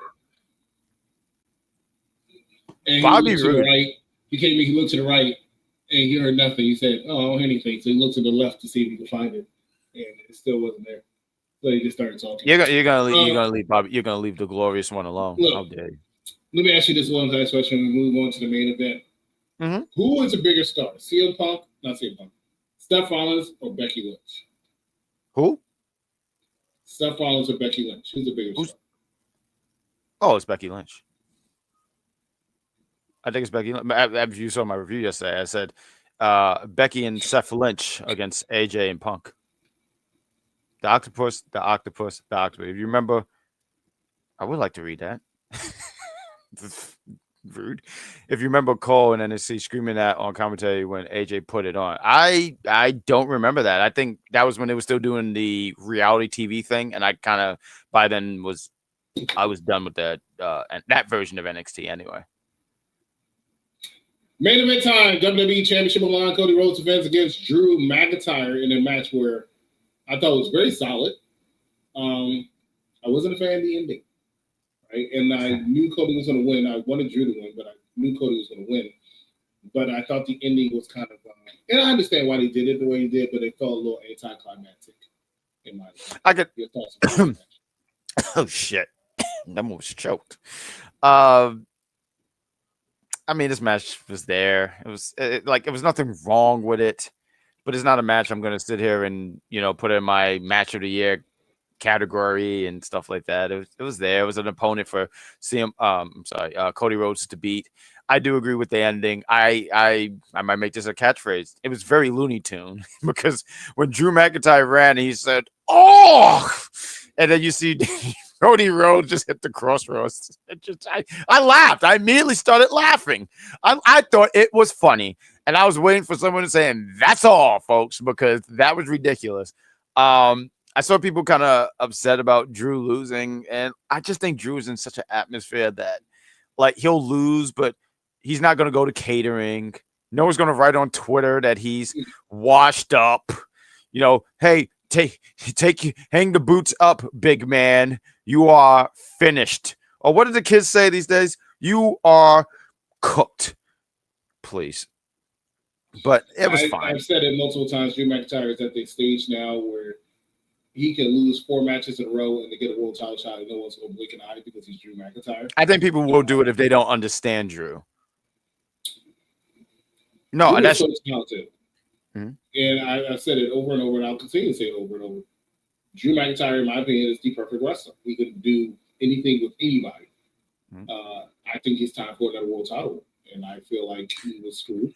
And Bobby Roode. Right. He came in, he looked to the right, and he heard nothing. He said, "Oh, I don't hear anything." So he looked to the left to see if he could find it, and it still wasn't there. So he just started talking. You're gonna leave Bobby. You're gonna leave the glorious one alone. Look, how dare you? Let me ask you this one last question. We move on to the main event. Mm-hmm. Who is a bigger star, CM Punk? Not CM Punk. Seth Rollins or Becky Lynch? Who? Seth Rollins or Becky Lynch? Who's the bigger star? Oh, it's Becky Lynch. I think it's Becky. If you saw my review yesterday, I said Becky and Seth Lynch against AJ and Punk. The octopus. If you remember, I would like to read that. Rude. If you remember Cole and NXT screaming that on commentary when AJ put it on, I don't remember that. I think that was when they were still doing the reality TV thing, and I kind of by then was done with that version of NXT anyway. Main event time, WWE Championship on line. Cody Rhodes defends against Drew McIntyre in a match where I thought it was very solid. I wasn't a fan of the ending, right? And I knew Cody was going to win. I wanted Drew to win, but I knew Cody was going to win. But I thought the ending was kind of, and I understand why they did it the way he did, but it felt a little anticlimactic in my opinion. I could. Oh shit! That one was choked. I mean, this match was there. It was it was nothing wrong with it, but it's not a match I'm going to sit here and put in my match of the year category and stuff like that. It was there. It was an opponent for Cody Rhodes to beat. I do agree with the ending. I might make this a catchphrase. It was very Looney Tune because when Drew McIntyre ran, he said, "Oh," and then you see Cody Rhodes just hit the crossroads. I laughed. I immediately started laughing. I thought it was funny, and I was waiting for someone to say, "And that's all, folks," because that was ridiculous. I saw people kind of upset about Drew losing, and I just think Drew is in such an atmosphere that, like, he'll lose, but he's not going to go to catering. No one's going to write on Twitter that he's washed up. Hey, hang the boots up, big man. You are finished. Or what do the kids say these days? You are cooked. Please. But it was fine. I've said it multiple times. Drew McIntyre is at the stage now where he can lose 4 matches in a row and to get a world title shot, and no one's going to blink an eye because he's Drew McIntyre. I think people will do it if they don't understand Drew. No, Drew that's so talented. Mm-hmm. And I've said it over and over, and I'll continue to say it over and over. Drew McIntyre, in my opinion, is the perfect wrestler. He can do anything with anybody. Mm-hmm. I think it's time for another world title, and I feel like he was screwed,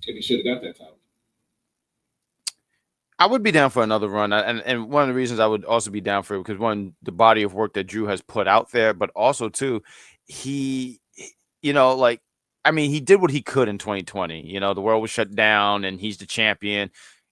and he should have got that title. I would be down for another run, and one of the reasons I would also be down for it because one, the body of work that Drew has put out there, but also too, he did what he could in 2020. The world was shut down, and he's the champion.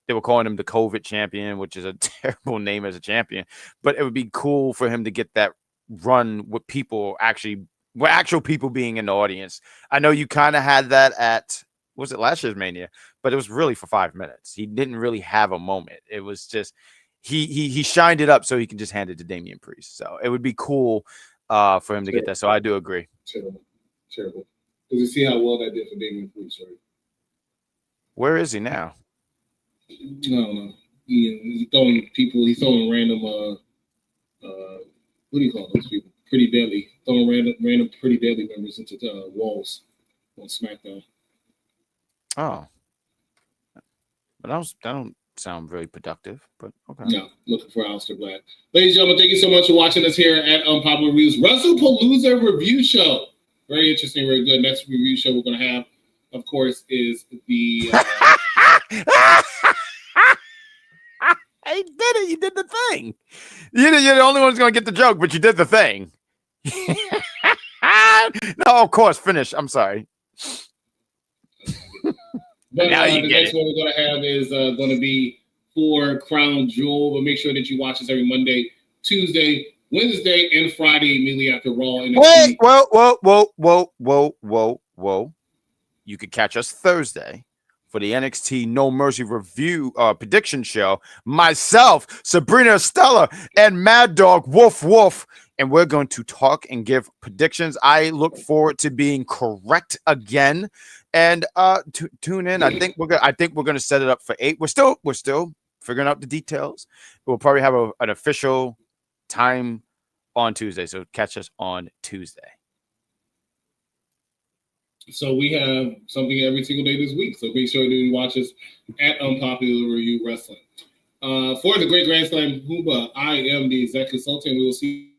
They were calling him the COVID champion, which is a terrible name as a champion. But it would be cool for him to get that run with people actual people being in the audience. I know you kind of had that at. Was it last year's Mania? But it was really for 5 minutes. He didn't really have a moment. It was just he shined it up so he can just hand it to Damian Priest. So it would be cool for him to get that. So I do agree. Terrible. Because you see how well that did for Damian Priest, right? Where is he now? I don't know. He's throwing random what do you call those people? Pretty deadly. Throwing random pretty deadly members into the walls on SmackDown. Oh, but that don't sound very productive. But okay. No, looking for Aleister Black. Ladies and gentlemen, thank you so much for watching us here at Unpopular Reviews Wrestlepalooza review show. Very interesting, very good. Next review show we're going to have, of course, is the. I did it. You did the thing. You're the only one who's going to get the joke, but you did the thing. No, of course. Finish. I'm sorry. But the next one we're going to have is going to be for Crown Jewel. But make sure that you watch us every Monday, Tuesday, Wednesday, and Friday immediately after Raw. Wait, whoa. You could catch us Thursday for the NXT No Mercy review prediction show. Myself, Sabrina Estella, and Mad Dog Woof Woof. And we're going to talk and give predictions. I look forward to being correct again. And tune in. I think we're gonna set it up for 8. We're still figuring out the details. We'll probably have an official time on Tuesday. So catch us on Tuesday. So we have something every single day this week. So make sure that you watch us at Unpopular Review Wrestling. For the Great Grand Slam Hooba, I am the executive consultant. We will see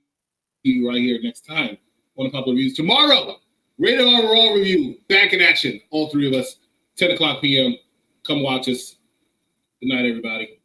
you right here next time on Unpopular Reviews tomorrow. Rated R Raw review, back in action. All 3 of us, 10 o'clock p.m. Come watch us. Good night, everybody.